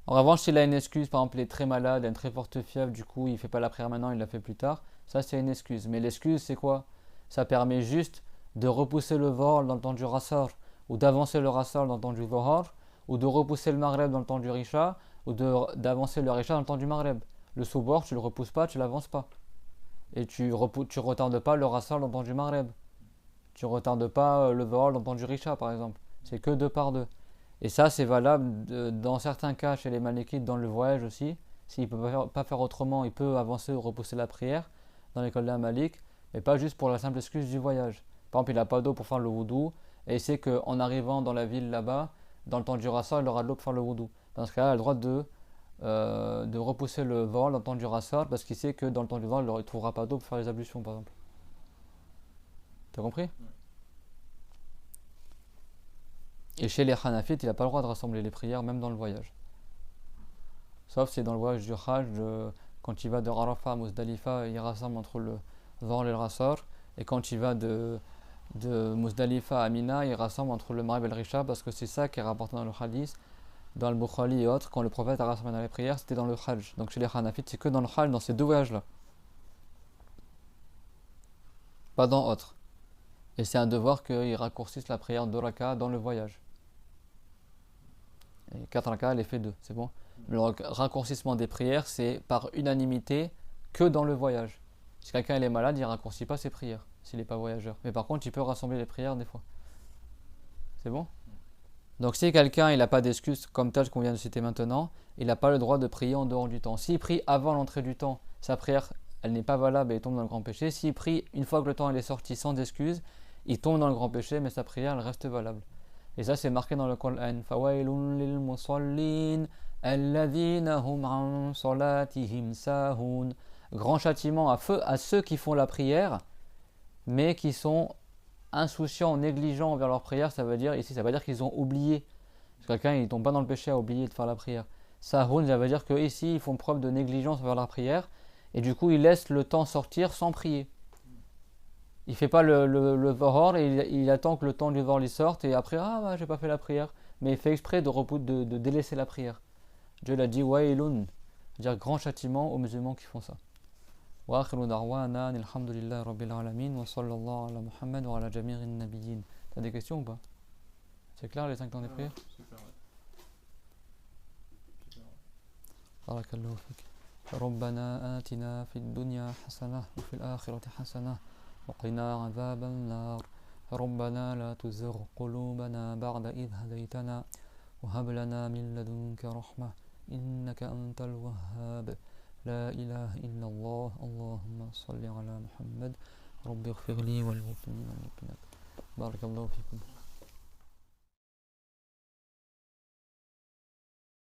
En revanche, s'il a une excuse, par exemple il est très malade, il a une très forte fièvre, du coup il ne fait pas la prière maintenant, il la fait plus tard, ça c'est une excuse. Mais l'excuse c'est quoi? Ça permet juste de repousser le Dhuhr dans le temps du Asr, ou d'avancer le Asr dans le temps du Dhuhr, ou de repousser le Maghreb dans le temps du Risha, ou d'avancer le Risha dans le temps du Maghreb. Le Soubor, tu le repousses pas, tu l'avances pas. Et tu retardes pas le Asr dans le temps du Maghreb. Tu retardes pas le Dhuhr dans le temps du Risha par exemple. C'est que 2 par 2. Et ça, c'est valable dans certains cas chez les malikites dans le voyage aussi. S'il ne peut pas faire autrement, il peut avancer ou repousser la prière dans l'école d'un malik, mais pas juste pour la simple excuse du voyage. Par exemple, il n'a pas d'eau pour faire le wudu, et il sait qu'en arrivant dans la ville là-bas, dans le temps du rasa, il aura de l'eau pour faire le wudu. Dans ce cas-là, il a le droit de repousser le vol dans le temps du rasa, parce qu'il sait que dans le temps du vol, il ne trouvera pas d'eau pour faire les ablutions, par exemple. T'as compris? Et chez les Hanafites, il n'a pas le droit de rassembler les prières, même dans le voyage. Sauf si dans le voyage du Hajj, quand il va de Arafat à Muzdalifa, il rassemble entre le Dhuhr et le Asr. Et quand il va de Muzdalifa à Mina, il rassemble entre le Maghrib et le Risha, parce que c'est ça qui est rapporté dans le hadith, dans le Bukhari et autres, quand le prophète a rassemblé dans les prières, c'était dans le Hajj. Donc chez les Hanafites, c'est que dans le Hajj, dans ces deux voyages-là. Pas dans autres. Et c'est un devoir qu'ils raccourcissent la prière de raka dans le voyage. Et 4 raka, elle est fait 2, c'est bon. Le raccourcissement des prières, c'est par unanimité que dans le voyage. Si quelqu'un est malade, il ne raccourcit pas ses prières, s'il n'est pas voyageur. Mais par contre, il peut rassembler les prières des fois. C'est bon? Donc si quelqu'un n'a pas d'excuse comme tel qu'on vient de citer maintenant, il n'a pas le droit de prier en dehors du temps. S'il prie avant l'entrée du temps, sa prière, elle n'est pas valable et il tombe dans le grand péché. S'il prie une fois que le temps est sorti sans excuse, il tombe dans le grand péché, mais sa prière, elle reste valable. Et ça, c'est marqué dans le Coran. Fawailun lil musallin alladhina hum an salatihim sahun. Grand châtiment à ceux qui font la prière, mais qui sont insouciants, négligents envers leur prière. Ça veut dire ici, ça veut dire qu'ils ont oublié. Quelqu'un, il tombe pas dans le péché à oublier de faire la prière. Sahun, ça veut dire qu'ici, ils font preuve de négligence envers la prière, et du coup, ils laissent le temps sortir sans prier. Il fait pas le Dhuhr et il attend que le temps du Dhuhr lui sorte et après, ah bah, j'ai pas fait la prière. Mais il fait exprès de délaisser la prière. Dieu l'a dit, wailun, c'est-à-dire grand châtiment aux musulmans qui font ça. Wa akhiru da'wana alhamdulillahi rabbil alamin wa sallallahu ala Muhammad wa ala jami'in nabiyyin. T'as des questions ou pas? C'est clair les 5 temps des prières? Super, ouais. Barakallahu fik. ربنا آتنا في الدنيا حسنة وفي الآخرة حسنة وقنا عذاب النار ربنا لا تزغ قلوبنا بعد إذ هديتنا وهب لنا من لدنك رحمة إنك أنت الوهاب لا إله إلا الله اللهم صل على محمد رب اغفر لي وللمؤمنين والمؤمنات بارك الله فيكم